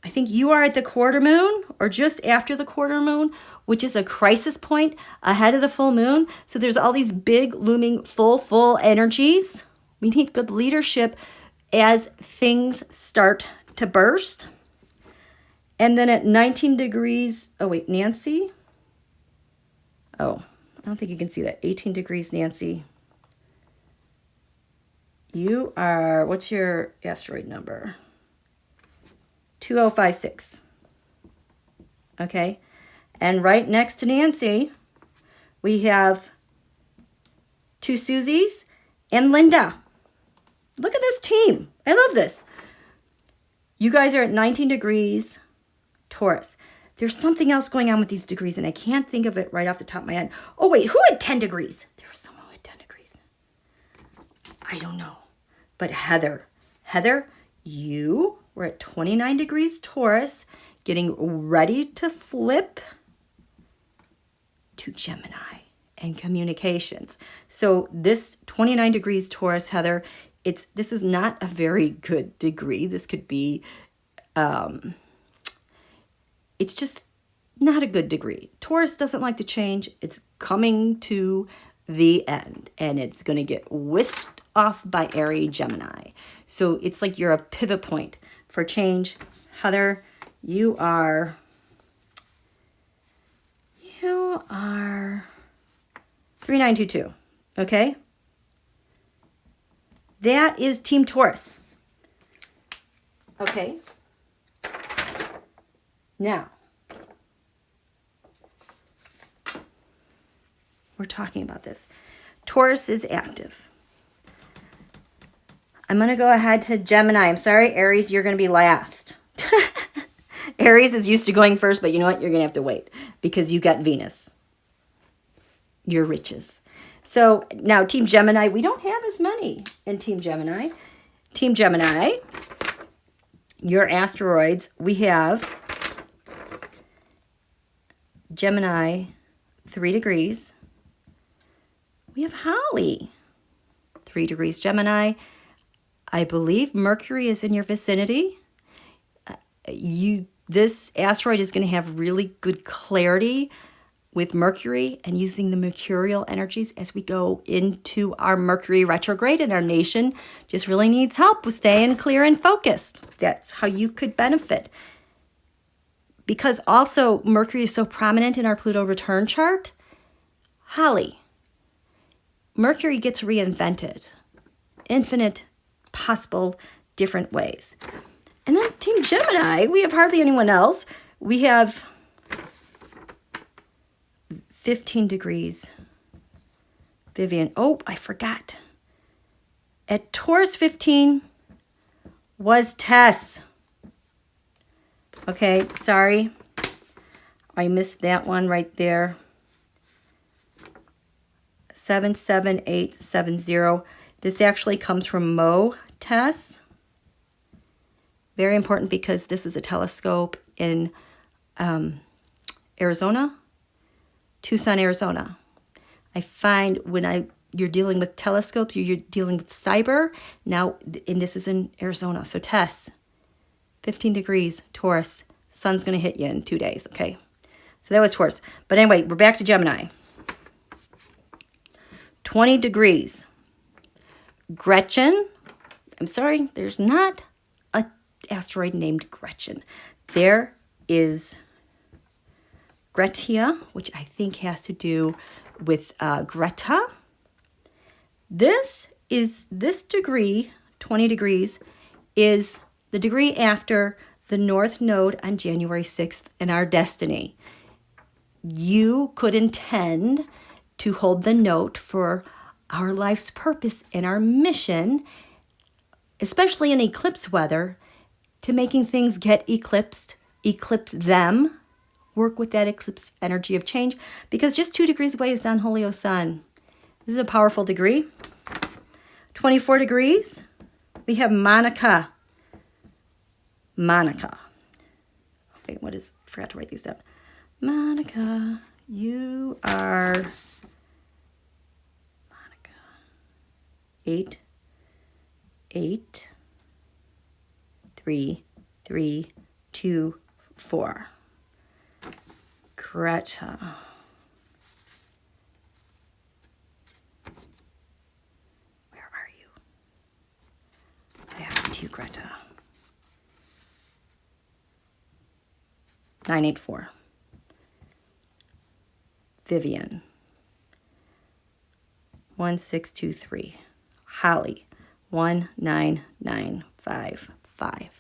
I think you are at the quarter moon or just after the quarter moon, which is a crisis point ahead of the full moon. So there's all these big looming full energies. We need good leadership as things start to burst. And then at 19 degrees, oh wait, Nancy? Oh, I don't think you can see that. 18 degrees, Nancy. You are, what's your asteroid number? 2056. Okay. And right next to Nancy, we have 2 Susies and Linda. Look at this team. I love this. You guys are at 19 degrees Taurus. There's something else going on with these degrees, and I can't think of it right off the top of my head. Oh, wait, who had 10 degrees? There was someone who had 10 degrees. I don't know. But Heather, you were at 29 degrees Taurus, getting ready to flip to Gemini and communications. So this 29 degrees Taurus, Heather, this is not a very good degree. This could be, it's just not a good degree. Taurus doesn't like to change. It's coming to the end, and it's going to get whisked off by Aries Gemini. So it's like you're a pivot point for change. Heather, you are 3922, okay? That is Team Taurus. Okay. Now, we're talking about this. Taurus is active. I'm going to go ahead to Gemini. I'm sorry, Aries, you're going to be last. Aries is used to going first, but you know what? You're going to have to wait because you got Venus. Your riches. So now Team Gemini, we don't have as many in Team Gemini. Team Gemini, your asteroids, we have Gemini, 3 degrees. We have Holly, 3 degrees Gemini. I believe Mercury is in your vicinity. This asteroid is going to have really good clarity with Mercury and using the mercurial energies as we go into our Mercury retrograde, and our nation just really needs help with staying clear and focused. That's how you could benefit. Because also Mercury is so prominent in our Pluto return chart. Holly, Mercury gets reinvented. Infinite possible different ways. And then Team Gemini, we have hardly anyone else. We have 15 degrees. Vivian. Oh, I forgot. At Taurus 15 was Tess. Okay, sorry. I missed that one right there. 77870. This actually comes from Mo Tess. Very important because this is a telescope in Arizona, Tucson, Arizona. I find when you're dealing with telescopes, you're dealing with cyber. Now, and this is in Arizona. So Tess, 15 degrees, Taurus. Sun's going to hit you in 2 days, okay? So that was Taurus. But anyway, we're back to Gemini. 20 degrees. Gretchen. I'm sorry, there's not a asteroid named Gretchen. There is Gretia, which I think has to do with Greta. This degree, 20 degrees, is the degree after the North Node on January 6th in our destiny. You could intend to hold the note for our life's purpose and our mission, especially in eclipse weather, to making things get eclipsed, eclipse them, work with that eclipse energy of change, because just 2 degrees away is Don Julio Sun. This is a powerful degree. 24 degrees, we have Monica. Monica. Okay, I forgot to write these down. Monica, you are Monica. 8, 8, 3, 3, 2, 4. Greta. Where are you? What happened to you, Greta? 984. Vivian. 1623. Holly. 19955.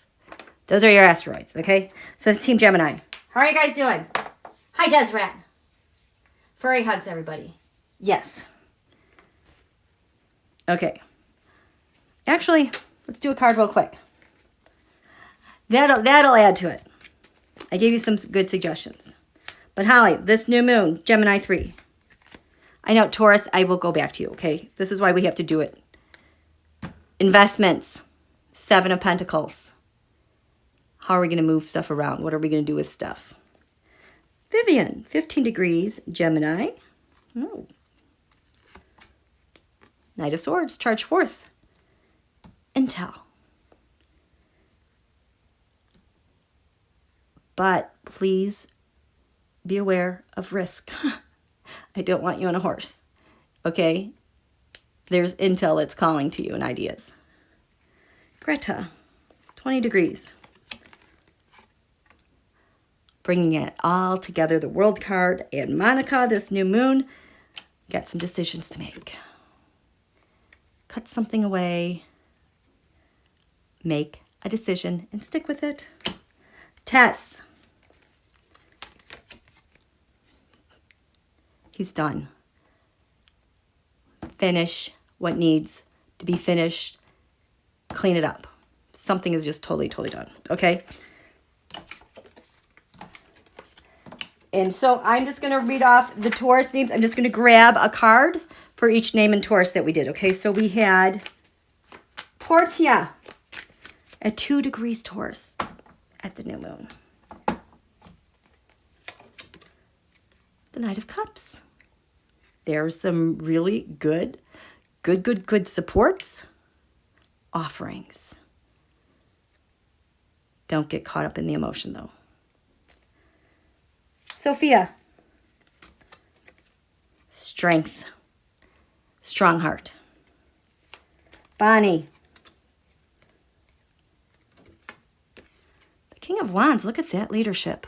Those are your asteroids, okay? So it's Team Gemini. How are you guys doing? Hi, Desrat. Furry hugs, everybody. Yes. Okay. Actually, let's do a card real quick. That'll add to it. I gave you some good suggestions. But Holly, this new moon, Gemini 3. I know, Taurus, I will go back to you, okay? This is why we have to do it. Investments, 7 of Pentacles. How are we going to move stuff around? What are we going to do with stuff? Vivian, 15 degrees, Gemini. Oh. Knight of Swords, charge forth. Intel. But please be aware of risk. I don't want you on a horse. Okay? There's intel that's calling to you and ideas. Greta, 20 degrees. Bringing it all together, the World card and Monica, this new moon. Got some decisions to make. Cut something away. Make a decision and stick with it. Tess. He's done. Finish what needs to be finished. Clean it up. Something is just totally done. Okay? And so I'm just going to read off the Taurus names. I'm just going to grab a card for each name in Taurus that we did. Okay? So we had Portia at 2 degrees Taurus at the new moon. The Knight of Cups. There's some really good supports. Offerings. Don't get caught up in the emotion, though. Sophia. Strength. Strong heart. Bonnie. The King of Wands. Look at that leadership.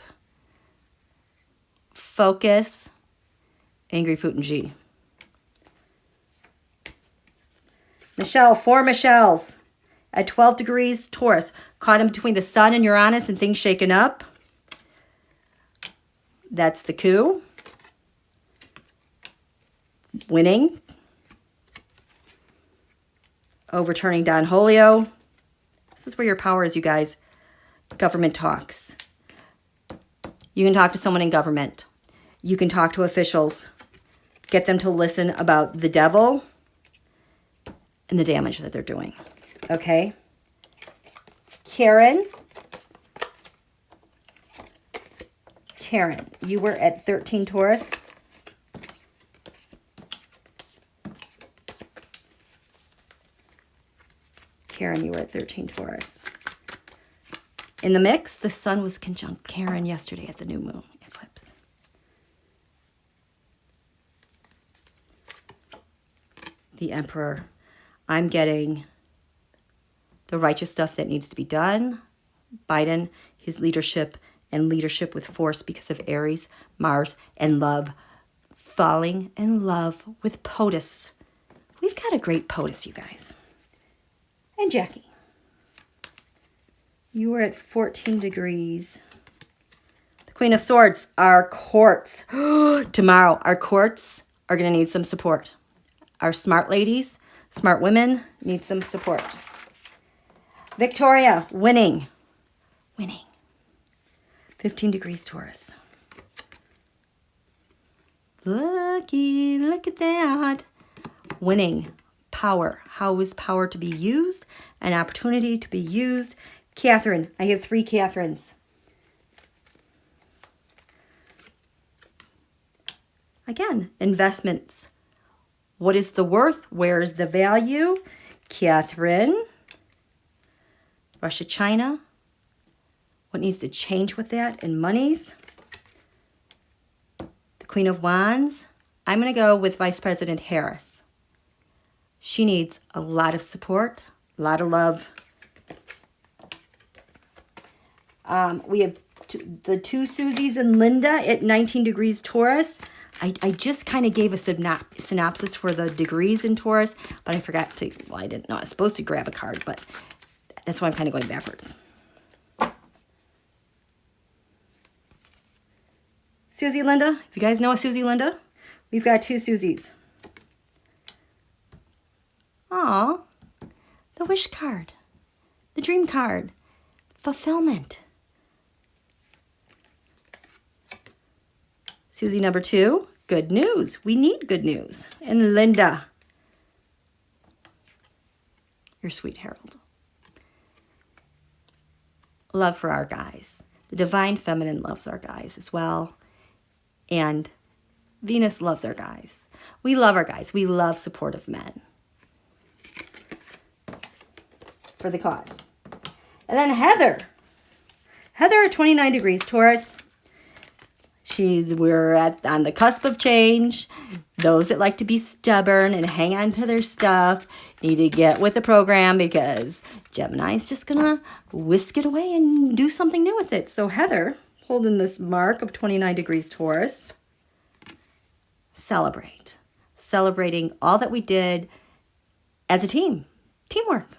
Focus. Angry Putin G. Michelle, 4 Michelles at 12 degrees Taurus. Caught in between the sun and Uranus and things shaken up. That's the coup. Winning. Overturning Don Julio. This is where your power is, you guys. Government talks. You can talk to someone in government. You can talk to officials. Get them to listen about the devil and the damage that they're doing. Okay? Karen. Karen, you were at 13 Taurus. Karen, you were at 13 Taurus. In the mix, the sun was conjunct Karen yesterday at the new moon eclipse. The Emperor. I'm getting the righteous stuff that needs to be done. Biden, his leadership, and leadership with force because of Aries, Mars, and love. Falling in love with POTUS. We've got a great POTUS, you guys. And Jackie. You were at 14 degrees. The Queen of Swords, our courts. Tomorrow, our courts are going to need some support. Our smart ladies, smart women need some support. Victoria, winning. Winning. 15 degrees Taurus. Lucky, look at that. Winning. Power. How is power to be used? An opportunity to be used. Catherine. I have 3 Catherines. Again, investments. What is the worth? Where's the value? Catherine. Russia, China. What needs to change with that in monies? The Queen of Wands. I'm going to go with Vice President Harris. She needs a lot of support, a lot of love. We have the 2 Susies and Linda at 19 degrees Taurus. I just kind of gave a synopsis for the degrees in Taurus, but I forgot to, well, I didn't know. I was supposed to grab a card, but that's why I'm kind of going backwards. Susie Linda, if you guys know a Susie Linda, we've got 2 Susies. Aw, the wish card, the dream card, fulfillment. Susie number 2, good news. We need good news. And Linda, your sweet herald. Love for our guys. The divine feminine loves our guys as well. And Venus loves our guys. We love our guys. We love supportive men. For the cause. And then Heather. Heather at 29 degrees Taurus. We're on the cusp of change. Those that like to be stubborn and hang on to their stuff need to get with the program, because Gemini is just going to whisk it away and do something new with it. So Heather, holding this mark of 29 degrees Taurus, celebrate. Celebrating all that we did as a team. Teamwork.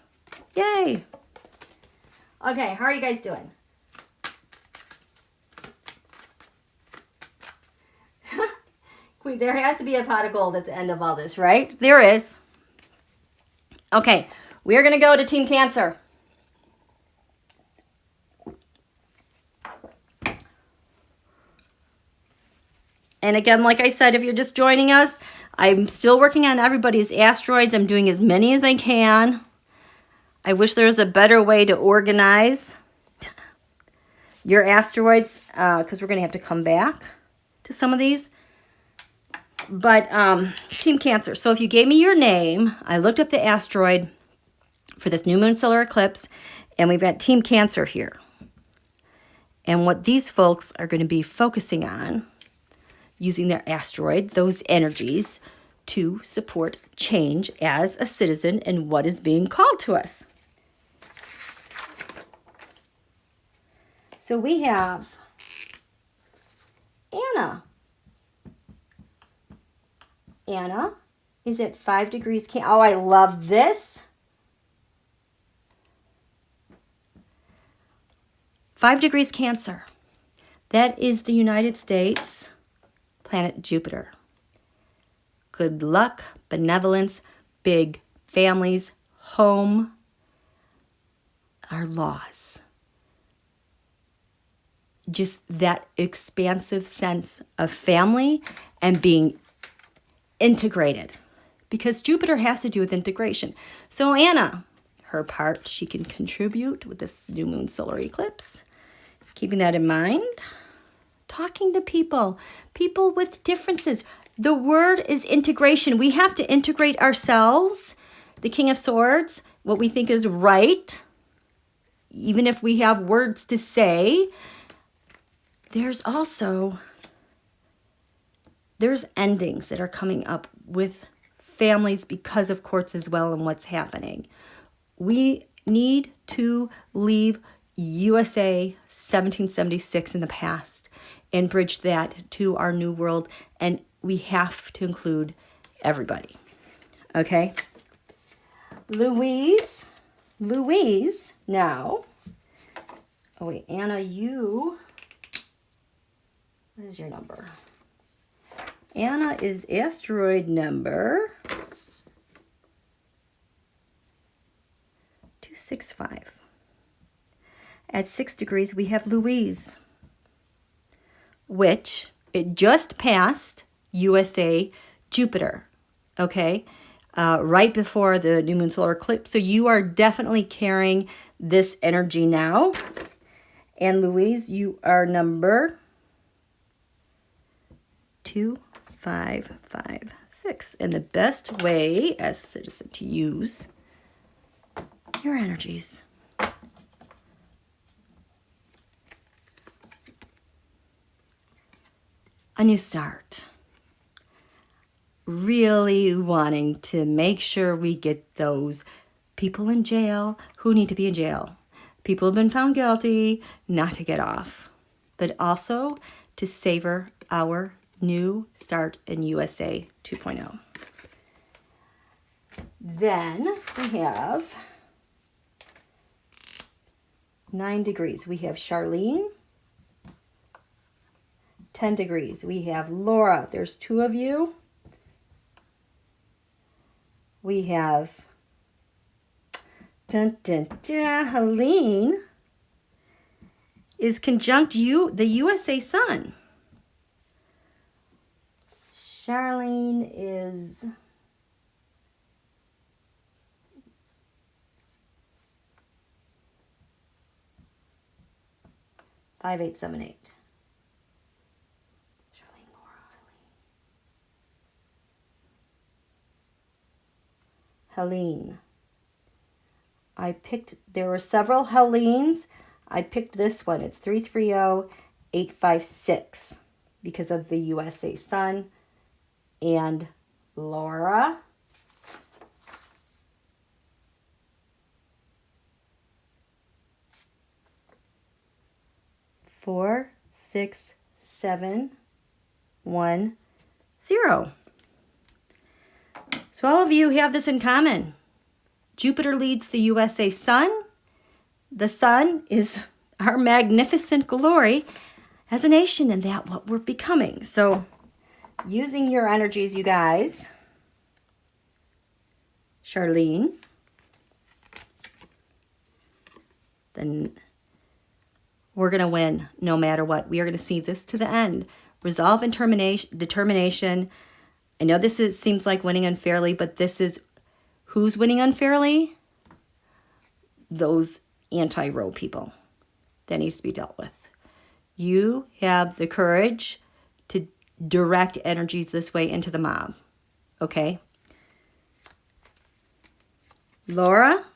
Yay. Okay, how are you guys doing? There has to be a pot of gold at the end of all this, right? There is. Okay, we're going to go to Team Cancer. And again, like I said, if you're just joining us, I'm still working on everybody's asteroids. I'm doing as many as I can. I wish there was a better way to organize your asteroids, because we're going to have to come back to some of these. But Team Cancer. So if you gave me your name, I looked up the asteroid for this new moon solar eclipse, and we've got Team Cancer here. And what these folks are going to be focusing on, using their asteroid, those energies, to support change as a citizen and what is being called to us. So we have Anna. Anna is at 5 degrees. Oh, I love this. 5 degrees Cancer. That is the United States planet Jupiter. Good luck, benevolence, big families, home, our laws. Just that expansive sense of family and being integrated, because Jupiter has to do with integration. So Anna, her part she can contribute with this new moon solar eclipse. Keeping that in mind, talking to people with differences. The word is integration. We have to integrate ourselves, the King of Swords, what we think is right, even if we have words to say. There's endings that are coming up with families because of courts as well and what's happening. We need to leave USA 1776 in the past and bridge that to our new world, and we have to include everybody. Okay? Louise now. Oh wait, Anna, what is your number? Anna is asteroid number 265. At 6 degrees, we have Louise, which it just passed USA Jupiter, okay? Right before the new moon solar eclipse. So you are definitely carrying this energy now. And Louise, you are number 2556. And the best way as a citizen to use your energies. A new start. Really wanting to make sure we get those people in jail who need to be in jail. People have been found guilty, not to get off, but also to savor our new start in USA 2.0. Then we have 9 degrees. We have Charlene. 10 degrees. We have Laura. There's 2 of you. We have Helene is conjunct the USA Sun. Charlene is 5878. Helene. There were several Helenes. I picked this one. It's 330856 because of the USA Sun. And Laura. Four, 6, 7, 1, 0. So all of you have this in common. Jupiter leads the USA Sun. The Sun is our magnificent glory as a nation, and that's what we're becoming. So using your energies, you guys. Charlene. Then we're going to win no matter what. We are going to see this to the end. Resolve and determination. I know this seems like winning unfairly, but this is who's winning unfairly? Those anti-Roe people. That needs to be dealt with. You have the courage to direct energies this way into the mob. Okay? Laura,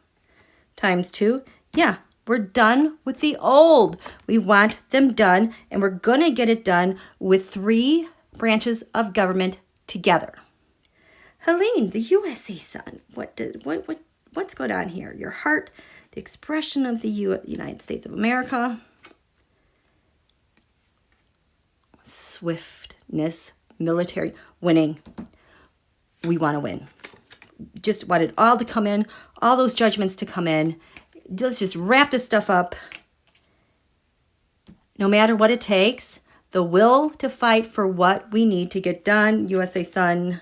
times 2. Yeah, we're done with the old. We want them done, and we're going to get it done with 3 branches of government together. Helene, the USA Sun. What's going on here? Your heart, the expression of the United States of America. Swiftness, military, winning. We want to win. Just want it all to come in, all those judgments to come in. Let's just wrap this stuff up. No matter what it takes, the will to fight for what we need to get done, USA Sun,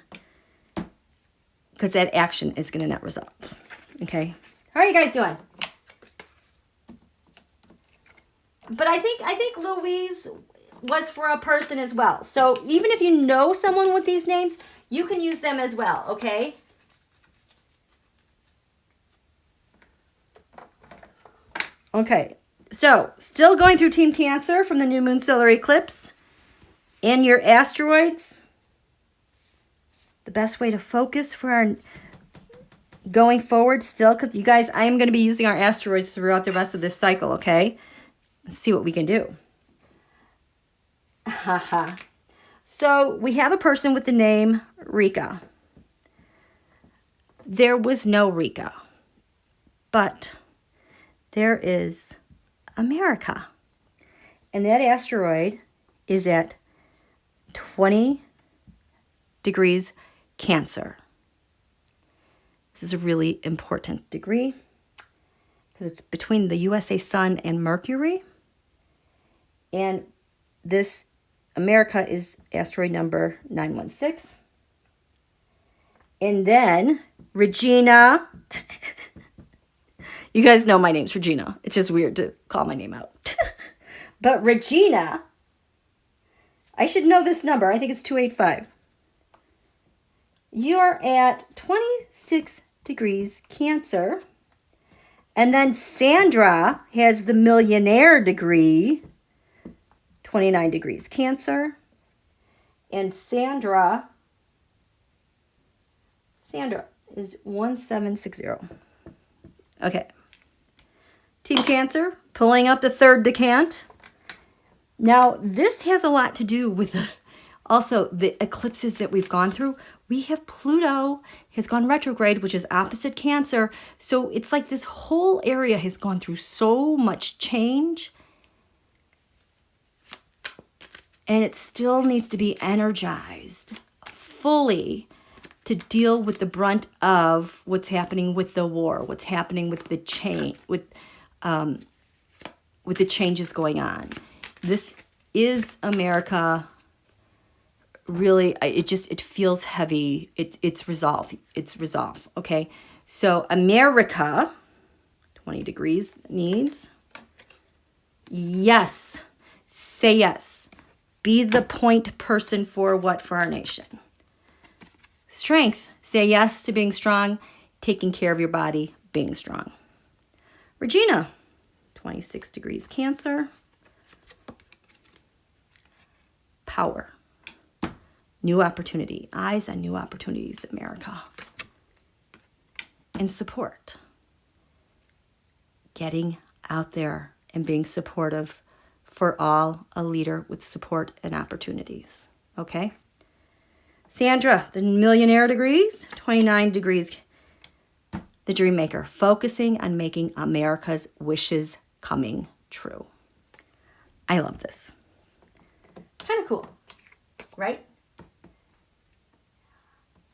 because that action is going to net result. Okay? How are you guys doing? But I think Louise was for a person as well. So even if you know someone with these names, you can use them as well, okay? Okay, so still going through Team Cancer from the new moon solar eclipse. And your asteroids. The best way to focus for our going forward still, because you guys, I am going to be using our asteroids throughout the rest of this cycle, okay? Let's see what we can do. Haha. So we have a person with the name Rica. There was no Rica, but there is America. And that asteroid is at 20 degrees Cancer. This is a really important degree because it's between the USA Sun and Mercury. And this America is asteroid number 916. And then Regina. You guys know my name's Regina. It's just weird to call my name out. But Regina, I should know this number. I think it's 285. You're at 26 degrees Cancer. And then Sandra has the millionaire degree, 29 degrees Cancer. And Sandra is 1760. Okay. Team Cancer, pulling up the third decant. Now, this has a lot to do with also the eclipses that we've gone through. We have Pluto has gone retrograde, which is opposite Cancer. So it's like this whole area has gone through so much change. And it still needs to be energized fully to deal with the brunt of what's happening with the war, what's happening with the change, with the changes going on. This is America. Really, it feels heavy. It's resolve. It's resolve. Okay, so America, 20 degrees needs. Yes, say yes. Be the point person for what for our nation. Strength, say yes to being strong, taking care of your body, being strong. Regina, 26 degrees Cancer. Power. New opportunity. Eyes on new opportunities, America. And support. Getting out there and being supportive for all, a leader with support and opportunities. Okay? Sandra, the millionaire degrees, 29 degrees, the dream maker, focusing on making America's wishes coming true. I love this. Kind of cool, right?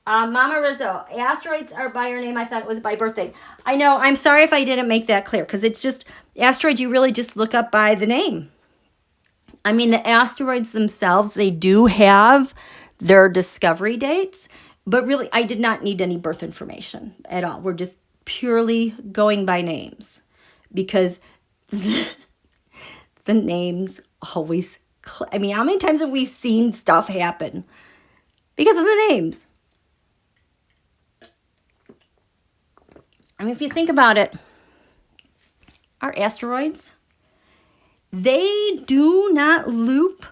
Mama Rizzo, asteroids are by your name. I thought it was by birthday. I know. I'm sorry if I didn't make that clear because it's just asteroids you really just look up by the name. I mean, the asteroids themselves, they do have their discovery dates, but really I did not need any birth information at all. We're just purely going by names because the names always, I mean, how many times have we seen stuff happen because of the names? I mean, if you think about it, our asteroids, they do not loop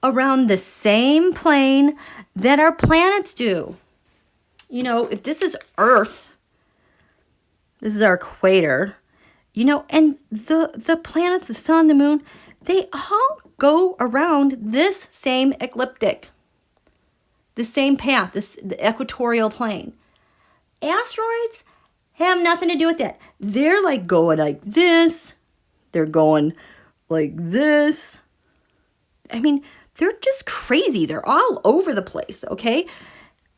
around the same plane that our planets do. You know, if this is Earth, this is our equator, you know, and the planets, the sun, the moon, they all go around this same ecliptic, the same path, the equatorial plane. Asteroids have nothing to do with that. They're like going like this. They're going like this. I mean, they're just crazy. They're all over the place, okay?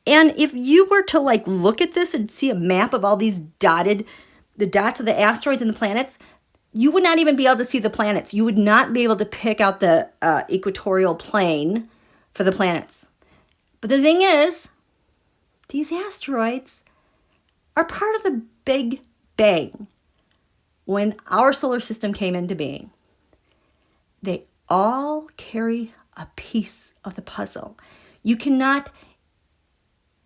And if you were to like look at this and see a map of all these the dots of the asteroids and the planets, you would not even be able to see the planets. You would not be able to pick out the equatorial plane for the planets. But the thing is, these asteroids are part of the Big Bang. When our solar system came into being, they all carry a piece of the puzzle.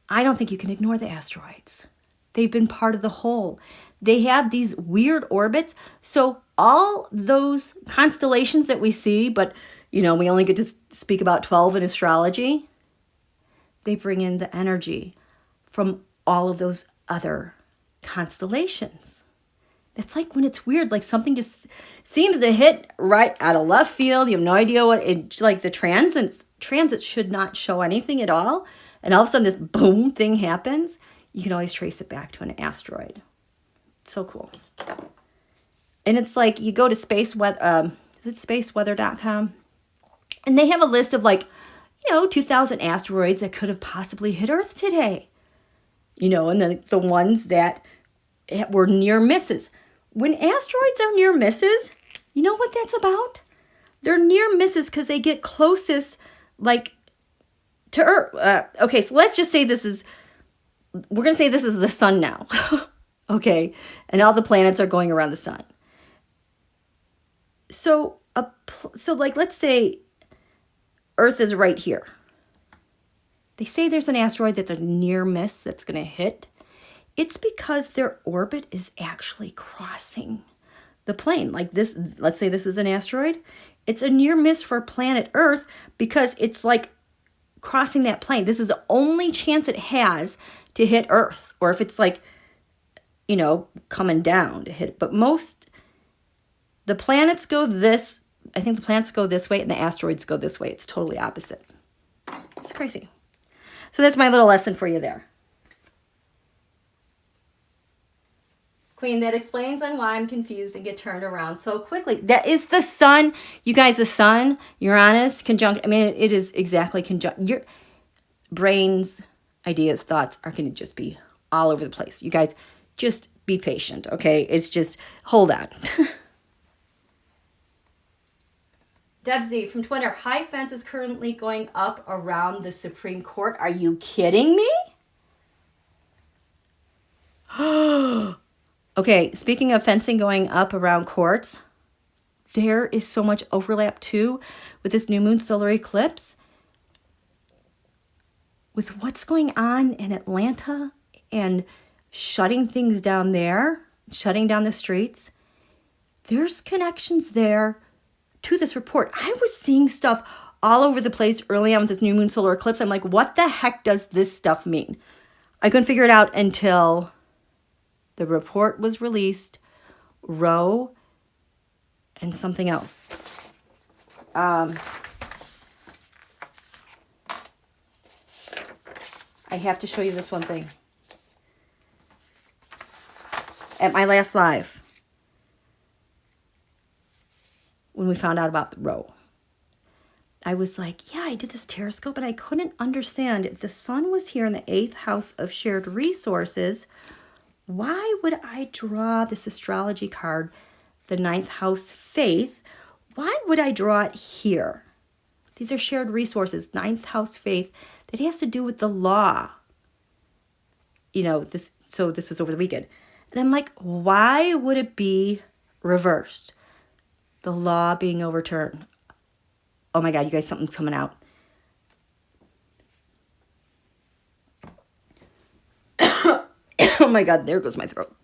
I don't think you can ignore the asteroids. They've been part of the whole. They have these weird orbits. So all those constellations that we see, but you know, we only get to speak about 12 in astrology, they bring in the energy from all of those other constellations. It's like when it's weird, like something just seems to hit right out of left field. You have no idea what it, like the transits should not show anything at all. And all of a sudden this boom thing happens. You can always trace it back to an asteroid. So cool. And it's like you go to spaceweather.com and they have a list of like, 2,000 asteroids that could have possibly hit Earth today. And then the ones that were near misses. When asteroids are near misses, you know what that's about? They're near misses because they get closest like to Earth. Okay, so let's just say we're going to say this is the sun now. Okay, and all the planets are going around the sun. So, like, let's say Earth is right here. They say there's an asteroid that's a near miss that's going to hit. It's because their orbit is actually crossing the plane. Like this, let's say this is an asteroid. It's a near miss for planet Earth because it's like crossing that plane. This is the only chance it has to hit Earth, or if it's like, you know, coming down to hit. But the planets go this, I think the planets go this way and the asteroids go this way. It's totally opposite. It's crazy. So that's my little lesson for you there. Queen, that explains on why I'm confused and get turned around so quickly. That is the sun. You guys, the sun, Uranus, conjunct. I mean, it is exactly conjunct. Your brains, ideas, thoughts are going to just be all over the place. You guys, just be patient, okay? It's just, hold on. Debsy from Twitter, high fence is currently going up around the Supreme Court. Are you kidding me? Okay, speaking of fencing going up around courts, there is so much overlap too with this new moon solar eclipse. With what's going on in Atlanta and shutting things down there, shutting down the streets, there's connections there to this report. I was seeing stuff all over the place early on with this new moon solar eclipse. I'm like, what the heck does this stuff mean? I couldn't figure it out until the report was released, Roe, and something else. I have to show you this one thing. At my last live, when we found out about Roe, I was like, yeah, I did this Terrascope, but I couldn't understand if the sun was here in the 8th house of shared resources, why would I draw this astrology card, the 9th house faith? Why would I draw it here? These are shared resources, 9th house faith. That has to do with the law. You know, this was over the weekend. And I'm like, why would it be reversed? The law being overturned. Oh my God, you guys, something's coming out. Oh my God, there goes my throat.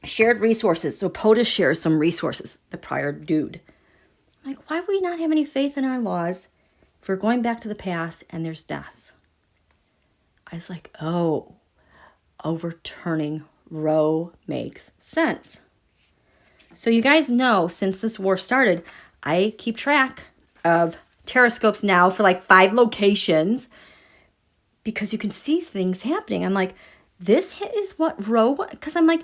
Shared resources. So POTUS shares some resources, the prior dude. I'm like, why would we not have any faith in our laws if we're going back to the past and there's death? I was like, oh, overturning Roe makes sense. So you guys know, since this war started, I keep track of Terrascopes now for like 5 locations because you can see things happening. I'm like, this is what Roe, because I'm like,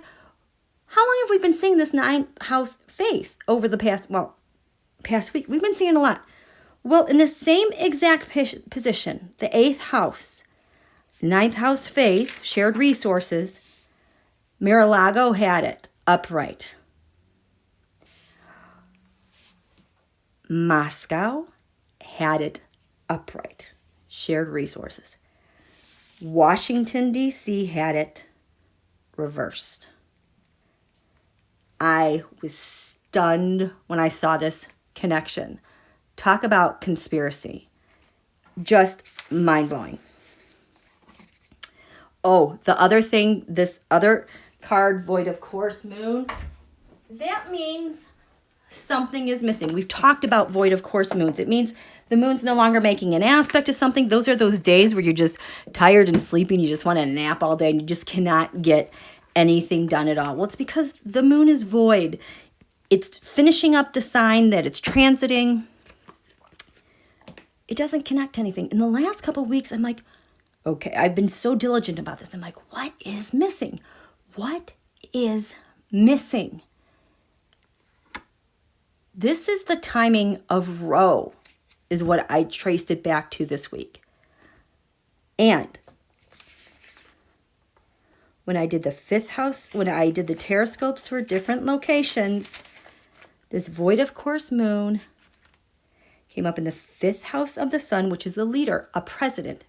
how long have we been seeing this 9th house faith over the past week? We've been seeing a lot. Well, in the same exact position, the 8th house, 9th house faith, shared resources, Mar-a-Lago had it upright. Moscow had it upright, shared resources. Washington, D.C. had it reversed. I was stunned when I saw this connection. Talk about conspiracy. Just mind-blowing. Oh, the other thing, this other card, Void of Course Moon, that means something is missing. We've talked about Void of Course moons. It means the moon's no longer making an aspect to something. Those are those days where you're just tired and sleepy and you just want to nap all day and you just cannot get anything done at all. Well, it's because the moon is void. It's finishing up the sign that it's transiting. It doesn't connect to anything. In the last couple of weeks, I'm like, okay, I've been so diligent about this. I'm like, what is missing? What is missing? This is the timing of Roe, is what I traced it back to this week. And when I did the 5th house, when I did the Terrascopes for different locations, This void of course moon came up in the 5th house of the sun, which is the leader, a president,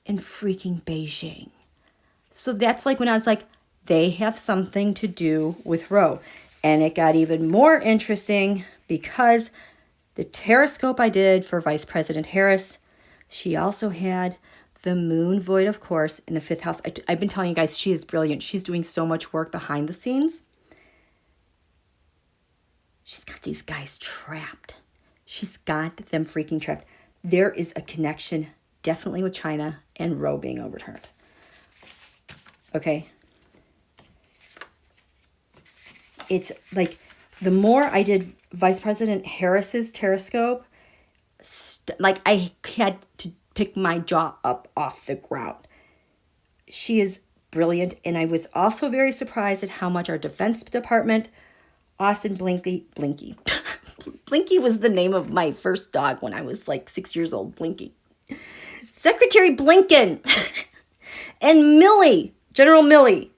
in freaking Beijing. So that's like when I was like, they have something to do with Roe. And it got even more interesting because the Terrascope I did for Vice President Harris, she also had the moon void of course in the 5th house. I've been telling you guys, she is brilliant. She's doing so much work behind the scenes. She's got these guys trapped. She's got them freaking trapped. There is a connection definitely with China and Roe being overturned. Okay. It's like the more I did Vice President Harris's Terrascope, like I had to pick my jaw up off the ground. She is brilliant. And I was also very surprised at how much our Defense Department, Austin Blinky, Blinky was the name of my first dog when I was like 6 years old, Blinky. Secretary Blinken and Millie, General Millie.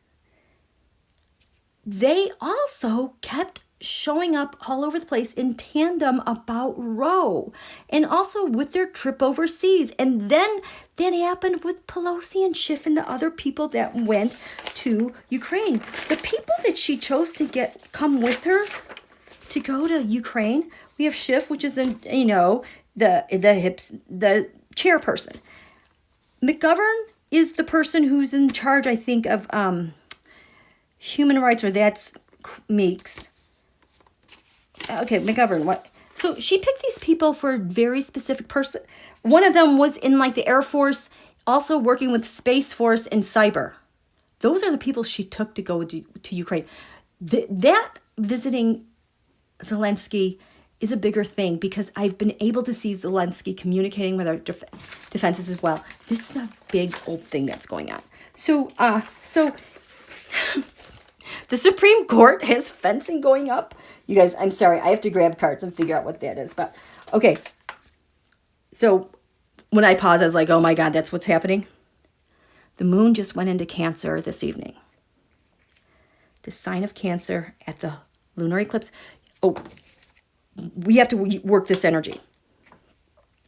They also kept showing up all over the place in tandem about Roe and also with their trip overseas. And then that happened with Pelosi and Schiff and the other people that went to Ukraine. The people that she chose to come with her to go to Ukraine, we have Schiff, which is the chairperson. McGovern is the person who's in charge, I think, of human rights, or that's Meeks. Okay, McGovern, what? So she picked these people for a very specific person. One of them was in like the Air Force, also working with Space Force and cyber. Those are the people she took to go to Ukraine. That visiting Zelensky is a bigger thing because I've been able to see Zelensky communicating with our defenses as well. This is a big old thing that's going on. So the Supreme Court has fencing going up. You guys, I'm sorry. I have to grab cards and figure out what that is. But, okay. So, when I paused, I was like, oh my God, that's what's happening. The moon just went into Cancer this evening. The sign of Cancer at the lunar eclipse. Oh, we have to work this energy.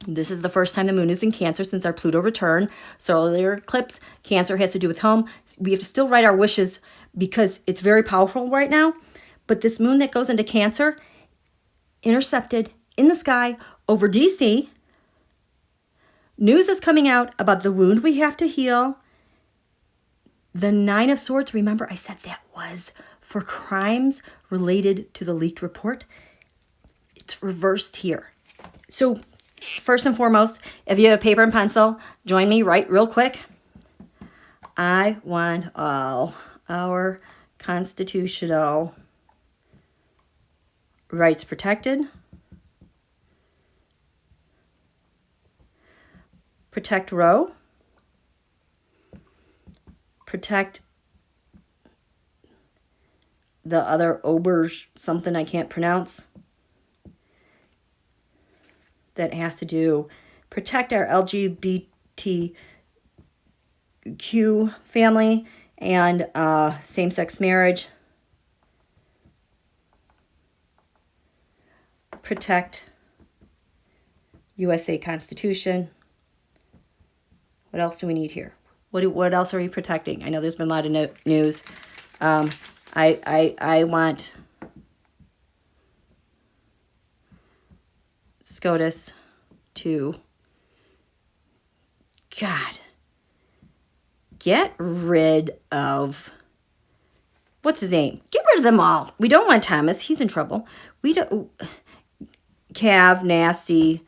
This is the first time the moon is in Cancer since our Pluto return. Solar eclipse, Cancer has to do with home. We have to still write our wishes because it's very powerful right now. But this moon that goes into Cancer, intercepted in the sky over DC. News is coming out about the wound we have to heal. The 9 of Swords, remember I said that was for crimes related to the leaked report. It's reversed here. So first and foremost, if you have a paper and pencil, join me right real quick. I want all our constitutional rights protected. Protect Roe. Protect the other Oberge, something I can't pronounce. That has to do, protect our LGBTQ family and same-sex marriage. Protect USA Constitution. What else do we need here? What else are we protecting? I know there's been a lot of news. I want SCOTUS to, God, get rid of, what's his name? Get rid of them all. We don't want Thomas. He's in trouble. We don't, Cav, Nasty,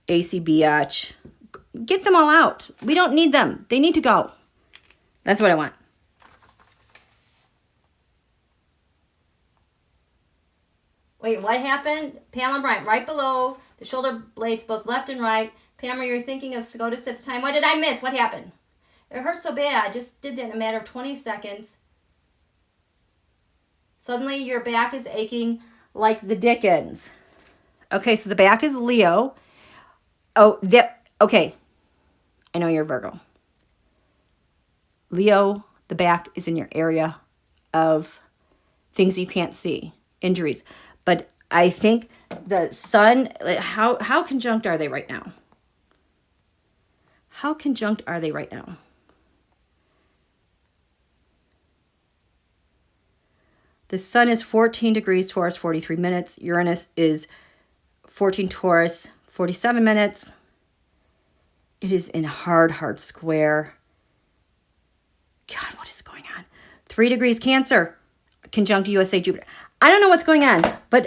AC Biatch. Get them all out. We don't need them. They need to go. That's what I want. Wait, what happened? Pamela Bryant, right below the shoulder blades, both left and right. Pamela, you're thinking of SCOTUS at the time. What did I miss? What happened? It hurt so bad. I just did that in a matter of 20 seconds. Suddenly your back is aching like the dickens. Okay, so the back is Leo. Oh, okay. I know you're Virgo. Leo, the back is in your area of things you can't see, injuries. But I think the sun, how conjunct are they right now? How conjunct are they right now? The sun is 14 degrees Taurus, 43 minutes. Uranus is 14 Taurus, 47 minutes. It is in hard square. God, what is going on? 3 degrees Cancer, conjunct USA Jupiter. I don't know what's going on, but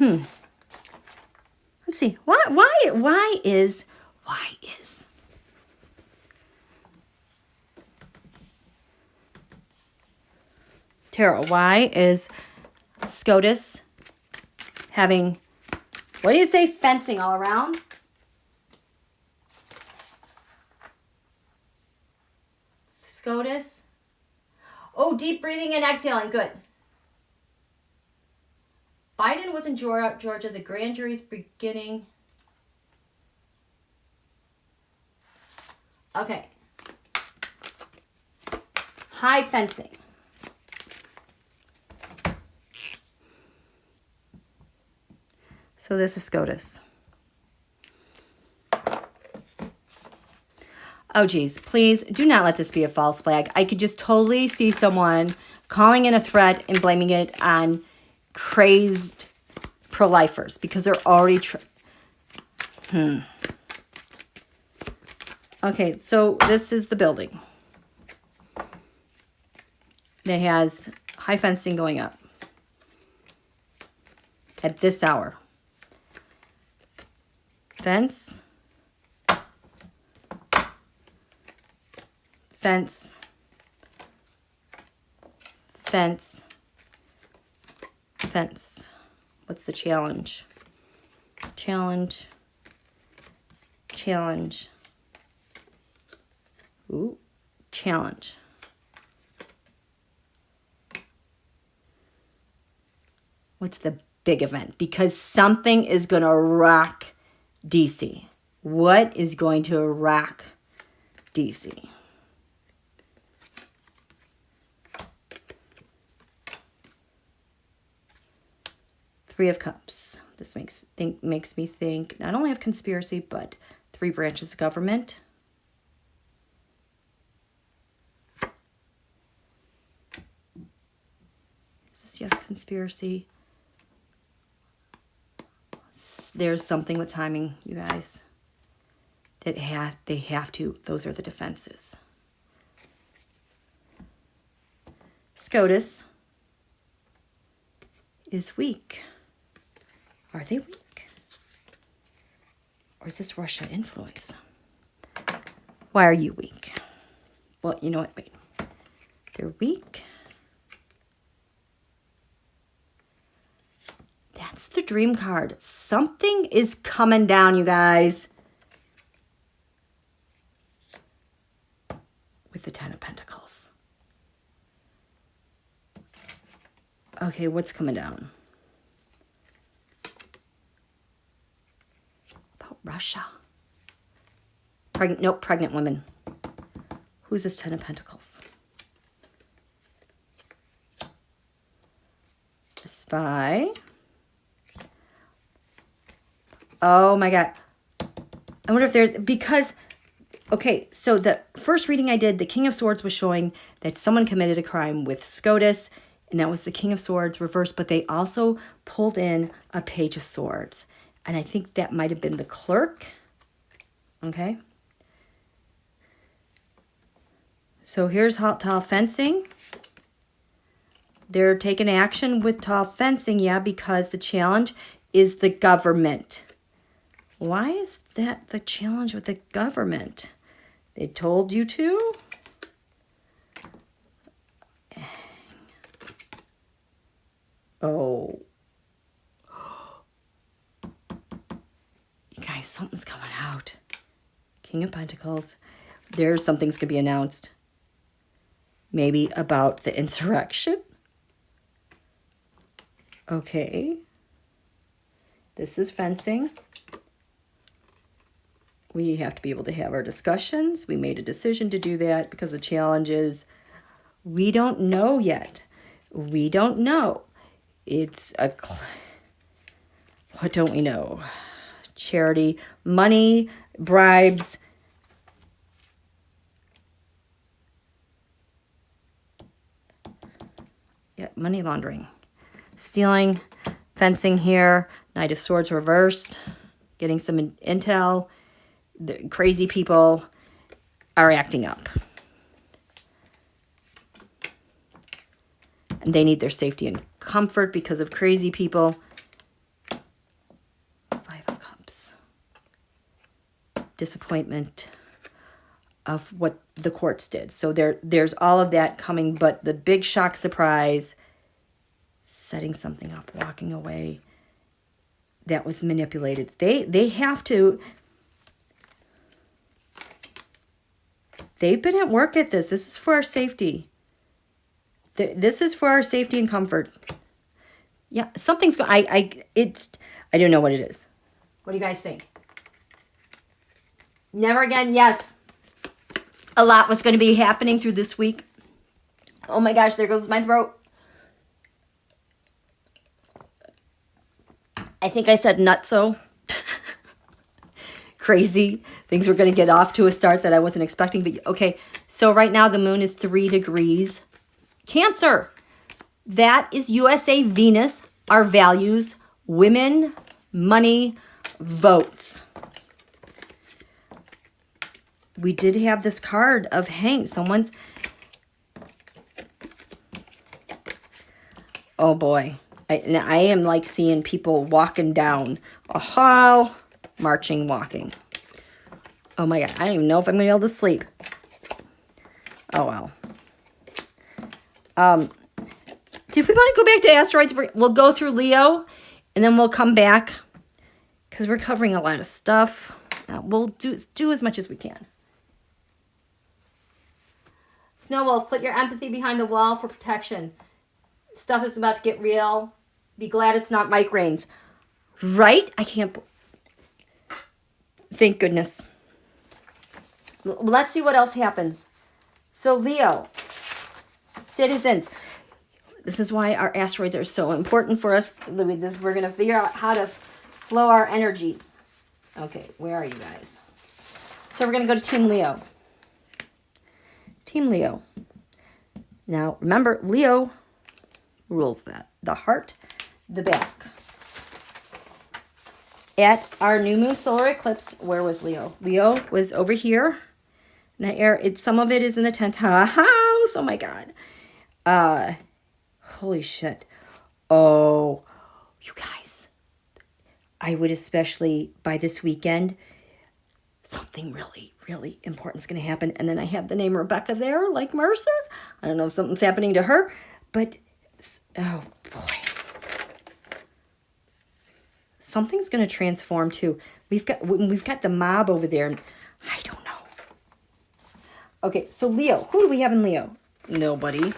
let's see. Why is Tarot, why is SCOTUS having, what do you say, fencing all around? SCOTUS. Oh, deep breathing and exhaling. Good. Biden was in Georgia. The grand jury's beginning. Okay. High fencing. So this is SCOTUS. Oh, geez. Please do not let this be a false flag. I could just totally see someone calling in a threat and blaming it on crazed pro-lifers because they're already... Okay, so this is the building. It has high fencing going up at this hour. Fence. Fence. Fence. Fence. What's the challenge? Challenge. Challenge. Ooh. Challenge. What's the big event? Because something is going to rock DC. What is going to rock DC? Three of Cups. This makes me think not only of conspiracy, but 3 branches of government. Is this yes conspiracy? There's something with timing, you guys. They have to. Those are the defenses. SCOTUS is weak. Are they weak? Or is this Russia influence? Why are you weak? Well, you know what? Wait. They're weak. That's the dream card. Something is coming down, you guys. With the 10 of Pentacles. Okay, what's coming down? About Russia. Pregnant women. Who's this 10 of Pentacles? The Spy. Oh my God. I wonder if there's, because, okay, so the first reading I did, the King of Swords was showing that someone committed a crime with SCOTUS, and that was the King of Swords reversed, but they also pulled in a Page of Swords. And I think that might have been the clerk. Okay. So here's tall fencing. They're taking action with tall fencing, yeah, because the challenge is the government. Why is that the challenge with the government? They told you to? Oh. You guys, something's coming out. King of Pentacles. There's something's going to be announced. Maybe about the insurrection. Okay. This is fencing. We have to be able to have our discussions. We made a decision to do that because the challenge is we don't know yet. We don't know. It's a... What don't we know? Charity, money, bribes. Yeah, money laundering. Stealing, fencing here. Knight of Swords reversed. Getting some intel. The crazy people are acting up. And they need their safety and comfort because of crazy people. Five of Cups. Disappointment of what the courts did. So there's all of that coming, but the big shock surprise, setting something up, walking away, that was manipulated. They have to, they've been at work at this. This is for our safety. This is for our safety and comfort. Yeah, something's going, I don't know what it is. What do you guys think? Never again, yes. A lot was going to be happening through this week. Oh my gosh, there goes my throat. I think I said nutso. Crazy. Things were going to get off to a start that I wasn't expecting. But okay, so right now the moon is 3 degrees. Cancer. That is USA Venus, our values, women, money, votes. We did have this card of hang. Someone's... Oh boy. I am like seeing people walking down a hall, marching, walking. Oh my God. I don't even know if I'm going to be able to sleep. Oh well. Do we want to go back to asteroids? We'll go through Leo and then we'll come back because we're covering a lot of stuff. We'll do as much as we can. Snow Wolf, put your empathy behind the wall for protection. Stuff is about to get real. Be glad it's not migraines. Right? I can't. Thank goodness. Let's see what else happens. So Leo, citizens. This is why our asteroids are so important for us. Louise, we're going to figure out how to flow our energies. Okay, where are you guys? So we're going to go to Team Leo. Team Leo. Now, remember, Leo rules that. The heart, the back. At our new moon solar eclipse, where was Leo? Leo was over here. Now, some of it is in the 10th house. Oh, my God. Holy shit. Oh, you guys. I would especially, by this weekend, something really, really important is going to happen. And then I have the name Rebecca there, like Mercer. I don't know if something's happening to her, but, oh boy. Something's going to transform too. We've got the mob over there. And I don't know. Okay, so Leo. Who do we have in Leo? Nobody.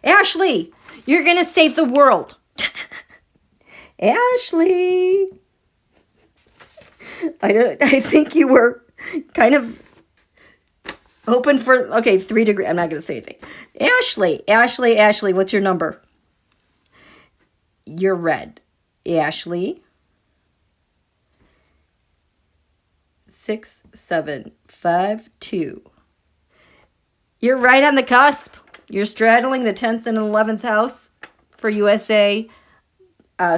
Ashley, you're going to save the world. Ashley. I think you were kind of hoping for, okay, 3 degrees. I'm not going to say anything. Ashley, what's your number? You're red. Ashley. 6752. You're right on the cusp. You're straddling the 10th and 11th house for USA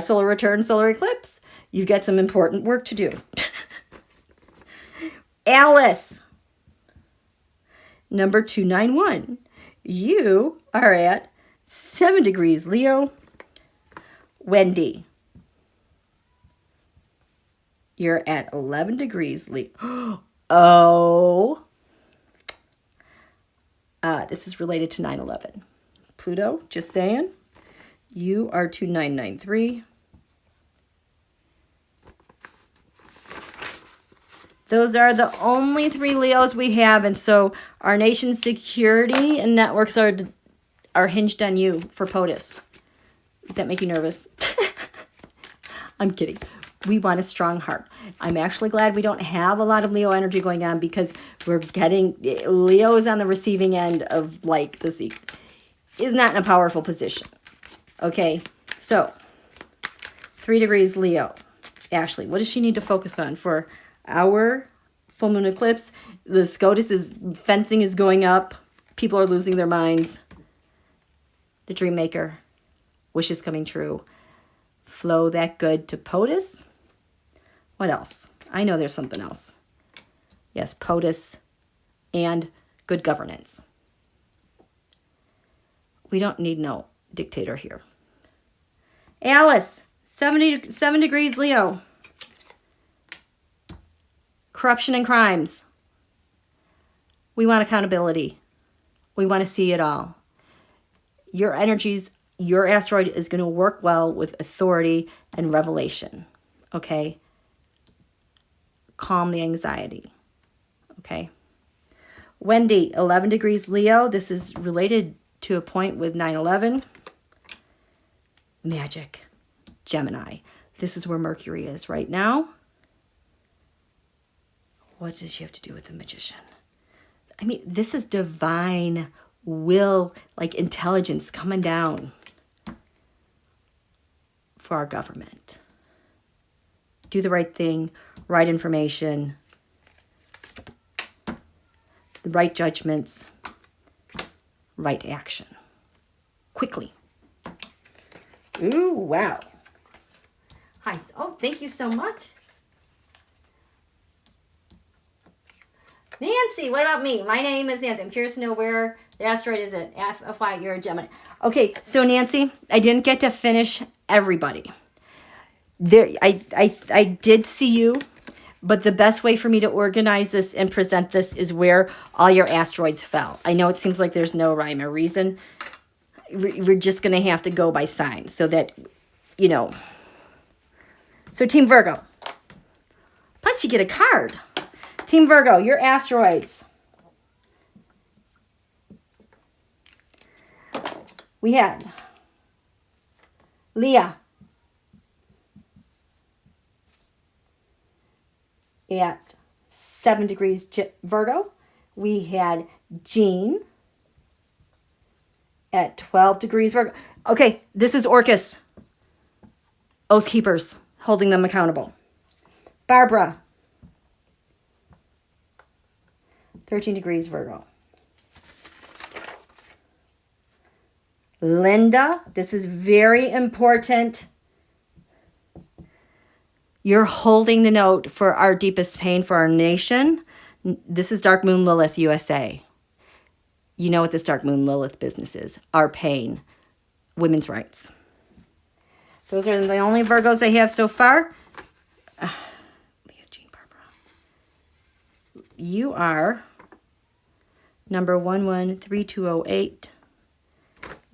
solar return, solar eclipse. You've got some important work to do. Alice, number 291. You are at 7 degrees, Leo. Wendy, you're at 11 degrees, Leo. Oh. This is related to 9/11. Pluto, just saying. You are 2993. Those are the only 3 Leos we have, and so our nation's security and networks are hinged on you for POTUS. Does that make you nervous? I'm kidding. We want a strong heart. I'm actually glad we don't have a lot of Leo energy going on because we're getting... Leo is on the receiving end of, like, this is not in a powerful position. Okay, so 3 degrees Leo. Ashley, what does she need to focus on for our full moon eclipse? The SCOTUS fencing is going up. People are losing their minds. The dream maker. Wishes coming true. Flow that good to POTUS. What else? I know there's something else. Yes, POTUS and good governance. We don't need no dictator here. Alice, 7 degrees Leo. Corruption and crimes. We want accountability. We want to see it all. Your energies, your asteroid is going to work well with authority and revelation. Okay? Calm the anxiety. Okay? Wendy, 11 degrees Leo. This is related to a point with 9/11. Magic. Gemini. This is where Mercury is right now. What does she have to do with the magician? I mean, this is divine will, like intelligence coming down for our government. Do the right thing, right information, the right judgments, right action. Quickly. Ooh, wow. Hi. Oh, thank you so much. Nancy, what about me? My name is Nancy. I'm curious to know where the asteroid is at. FY, you're a Gemini. Okay, so Nancy, I didn't get to finish everybody. I did see you, but the best way for me to organize this and present this is where all your asteroids fell. I know it seems like there's no rhyme or reason. We're just going to have to go by sign so that, you know. So Team Virgo. Plus you get a card. Team Virgo, your asteroids. We had Leah at 7 degrees Virgo. We had Jeanne at 12 degrees Virgo. Okay, this is Orcus. Oath keepers, holding them accountable. Barbara, 13 degrees Virgo. Linda, this is very important. You're holding the note for our deepest pain for our nation. This is Dark Moon Lilith, USA. You know what this Dark Moon Lilith business is. Our pain. Women's rights. Those are the only Virgos I have so far. Leah, Jeanne, Barbara. You are number 113208.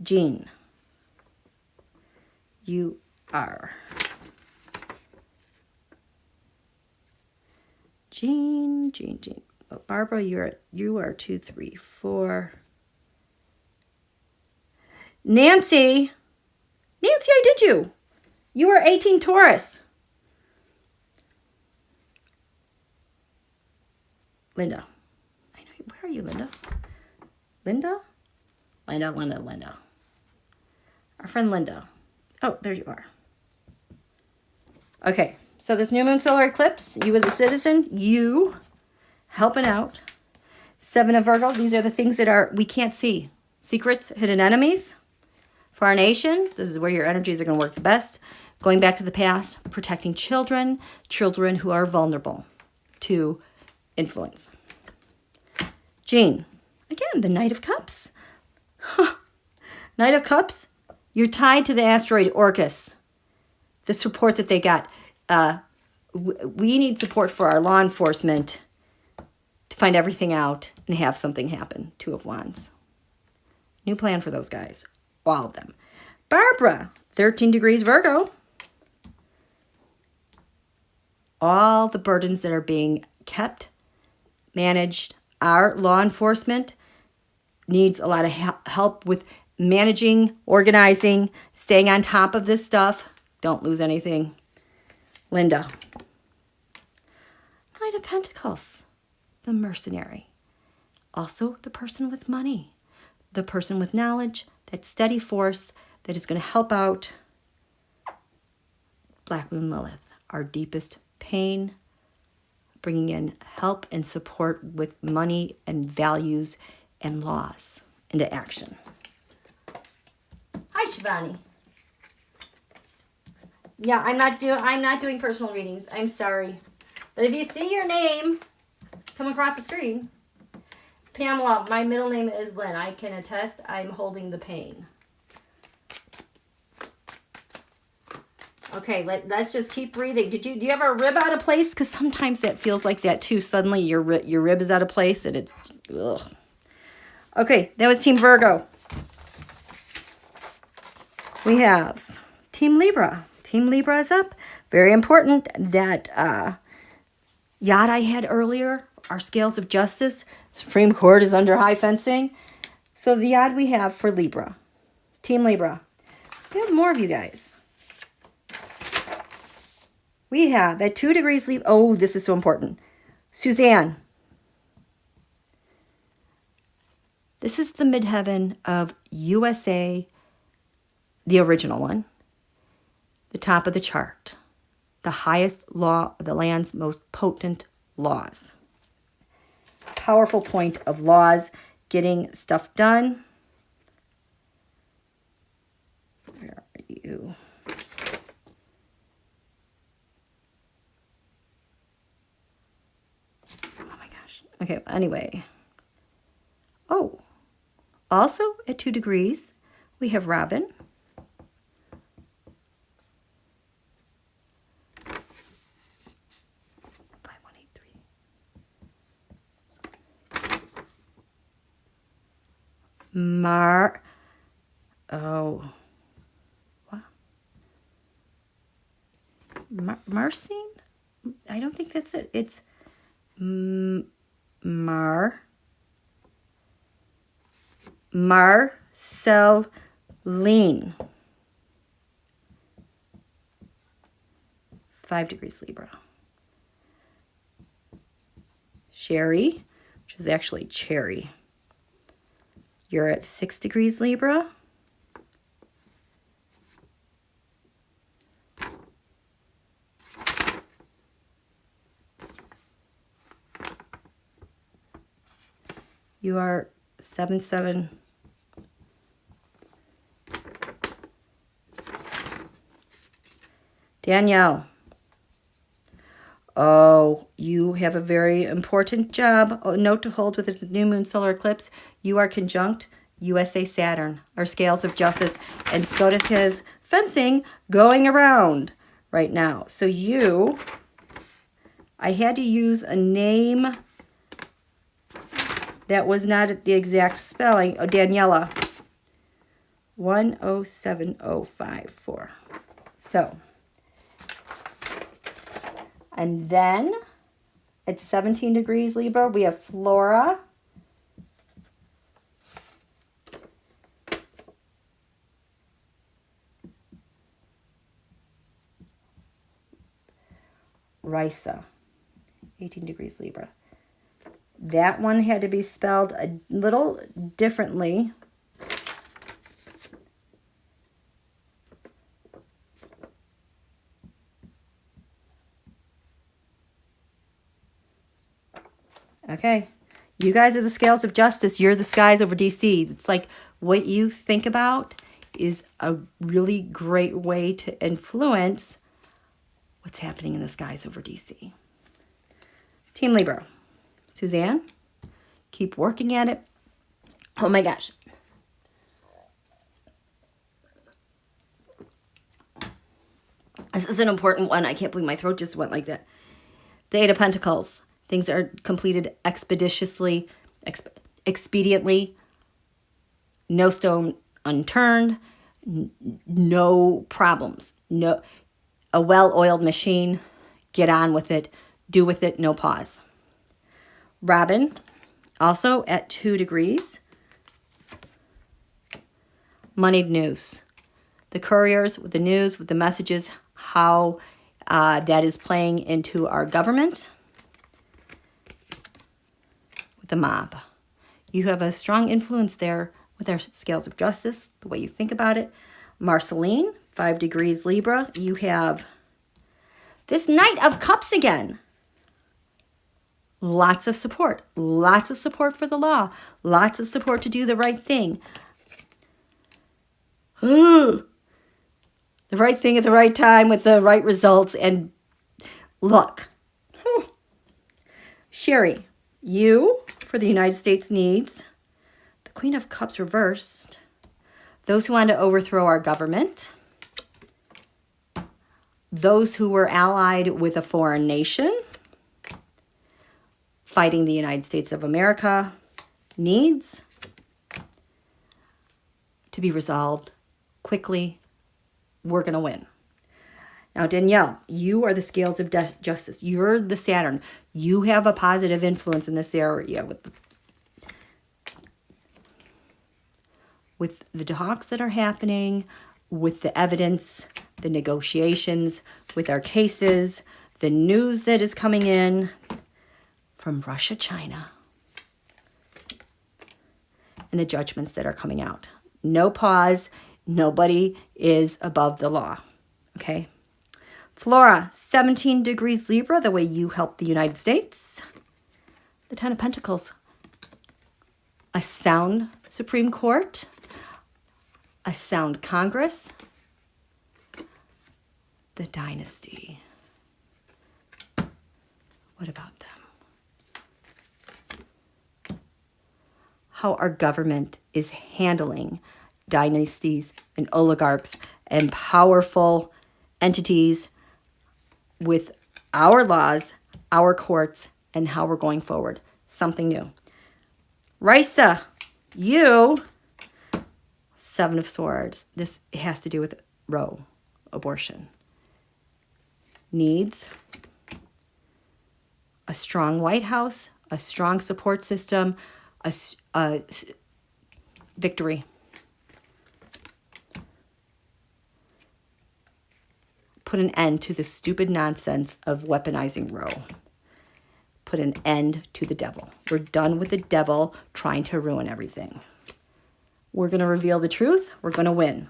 Jeanne. You are. Jeanne. Oh, Barbara, you are 2, 3, 4. Nancy, I did you. You are 18 Taurus. Linda. I know. Where are you, Linda? Linda. Our friend Linda. Oh, there you are. Okay. So this new moon solar eclipse, you as a citizen, you helping out. 7 of Virgo. These are the things that we can't see. Secrets, hidden enemies for our nation. This is where your energies are going to work the best. Going back to the past, protecting children who are vulnerable to influence. Jeanne, again, the Knight of Cups. Knight of Cups, you're tied to the asteroid Orcus. The support that they got. We need support for our law enforcement to find everything out and have something happen. 2 of Wands. New plan for those guys. All of them. Barbara, 13 degrees Virgo. All the burdens that are being kept, managed. Our law enforcement needs a lot of help with managing, organizing, staying on top of this stuff. Don't lose anything. Linda. Knight of Pentacles. The mercenary. Also the person with money. The person with knowledge. That steady force that is going to help out Black Moon Lilith, our deepest pain, bringing in help and support with money and values and laws into action. Hi, Shivani. Yeah, I'm not doing personal readings. I'm sorry. But if you see your name come across the screen, Pamela, my middle name is Lynn. I can attest I'm holding the pain. Okay, let's just keep breathing. Do you have a rib out of place? Because sometimes that feels like that too. Suddenly your rib is out of place and it's, ugh. Okay, that was Team Virgo. We have Team Libra. Team Libra is up. Very important. That yacht I had earlier, our scales of justice, Supreme Court is under high fencing. So the yacht we have for Libra, Team Libra. We have more of you guys. We have at 2 degrees Libra. Oh, this is so important. Suzanne. This is the midheaven of USA, the original one. The top of the chart. The highest law of the land's most potent laws. Powerful point of laws, getting stuff done. Where are you? Okay, anyway. Oh, also at 2 degrees, we have Robin. Marcine? I don't think that's it. It's Marceline. 5 degrees Libra. Sherry, which is actually Cherry. You're at 6 degrees Libra. You are 7-7. Danielle. Oh, you have a very important job. Oh, note to hold with the new moon solar eclipse. You are conjunct USA Saturn, our scales of justice, and SCOTUS has fencing going around right now. So I had to use a name that was not the exact spelling. Oh, Daniela. 107054. So, and then at 17 degrees Libra, we have Flora. Rica, 18 degrees Libra. That one had to be spelled a little differently. Okay, you guys are the scales of justice. You're the skies over DC. It's like what you think about is a really great way to influence what's happening in the skies over DC. Team Libra. Suzanne, keep working at it. Oh my gosh. This is an important one. I can't believe my throat just went like that. The 8 of Pentacles. Things are completed expeditiously, expediently. No stone unturned. No problems. No, a well-oiled machine. Get on with it. Do with it. No pause. Robin, also at 2 degrees. Moneyed news. The couriers with the news, with the messages, how that is playing into our government. With the mob. You have a strong influence there with our scales of justice, the way you think about it. Marceline, 5 degrees Libra. You have This Knight of Cups again. Lots of support for the law, lots of support to do the right thing. The right thing at the right time with the right results and luck. Sherry, you, for the United States needs the Queen of Cups reversed. Those who want to overthrow our government. Those who were allied with a foreign nation. Fighting the United States of America needs to be resolved quickly. We're going to win. Now, Danielle, you are the scales of justice. You're the Saturn. You have a positive influence in this area with the talks that are happening, with the evidence, the negotiations, with our cases, the news that is coming in from Russia, China, and the judgments that are coming out. No pause. Nobody is above the law. Okay? Flora, 17 degrees Libra, the way you help the United States. The Ten of Pentacles. A sound Supreme Court. A sound Congress. The Dynasty. What about them? How our government is handling dynasties and oligarchs and powerful entities with our laws, our courts, and how we're going forward. Something new. Rica, you, Seven of Swords. This has to do with Roe, abortion. Needs a strong White House, a strong support system, a victory. Put an end to the stupid nonsense of weaponizing Roe. Put an end to the devil. We're done with the devil trying to ruin everything. We're going to reveal the truth. We're going to win.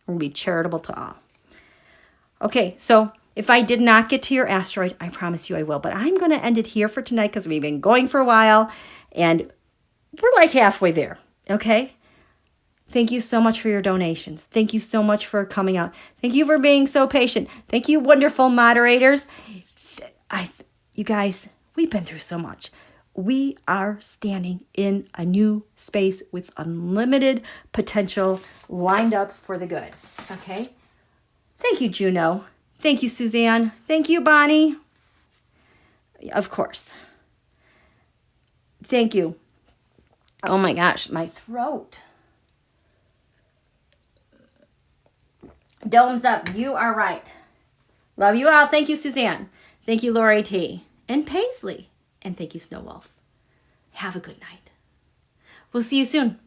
We're going to be charitable to all. Okay, so if I did not get to your asteroid, I promise you I will. But I'm going to end it here for tonight because we've been going for a while. And we're like halfway there, okay? Thank you so much for your donations. Thank you so much for coming out. Thank you for being so patient. Thank you, wonderful moderators. You guys, we've been through so much. We are standing in a new space with unlimited potential lined up for the good, okay? Thank you, Juno. Thank you, Suzanne. Thank you, Bonnie. Of course. Thank you. Oh my gosh, my throat. Domes up. You are right. Love you all. Thank you, Suzanne. Thank you, Lori T. And Paisley. And thank you, Snow Wolf. Have a good night. We'll see you soon.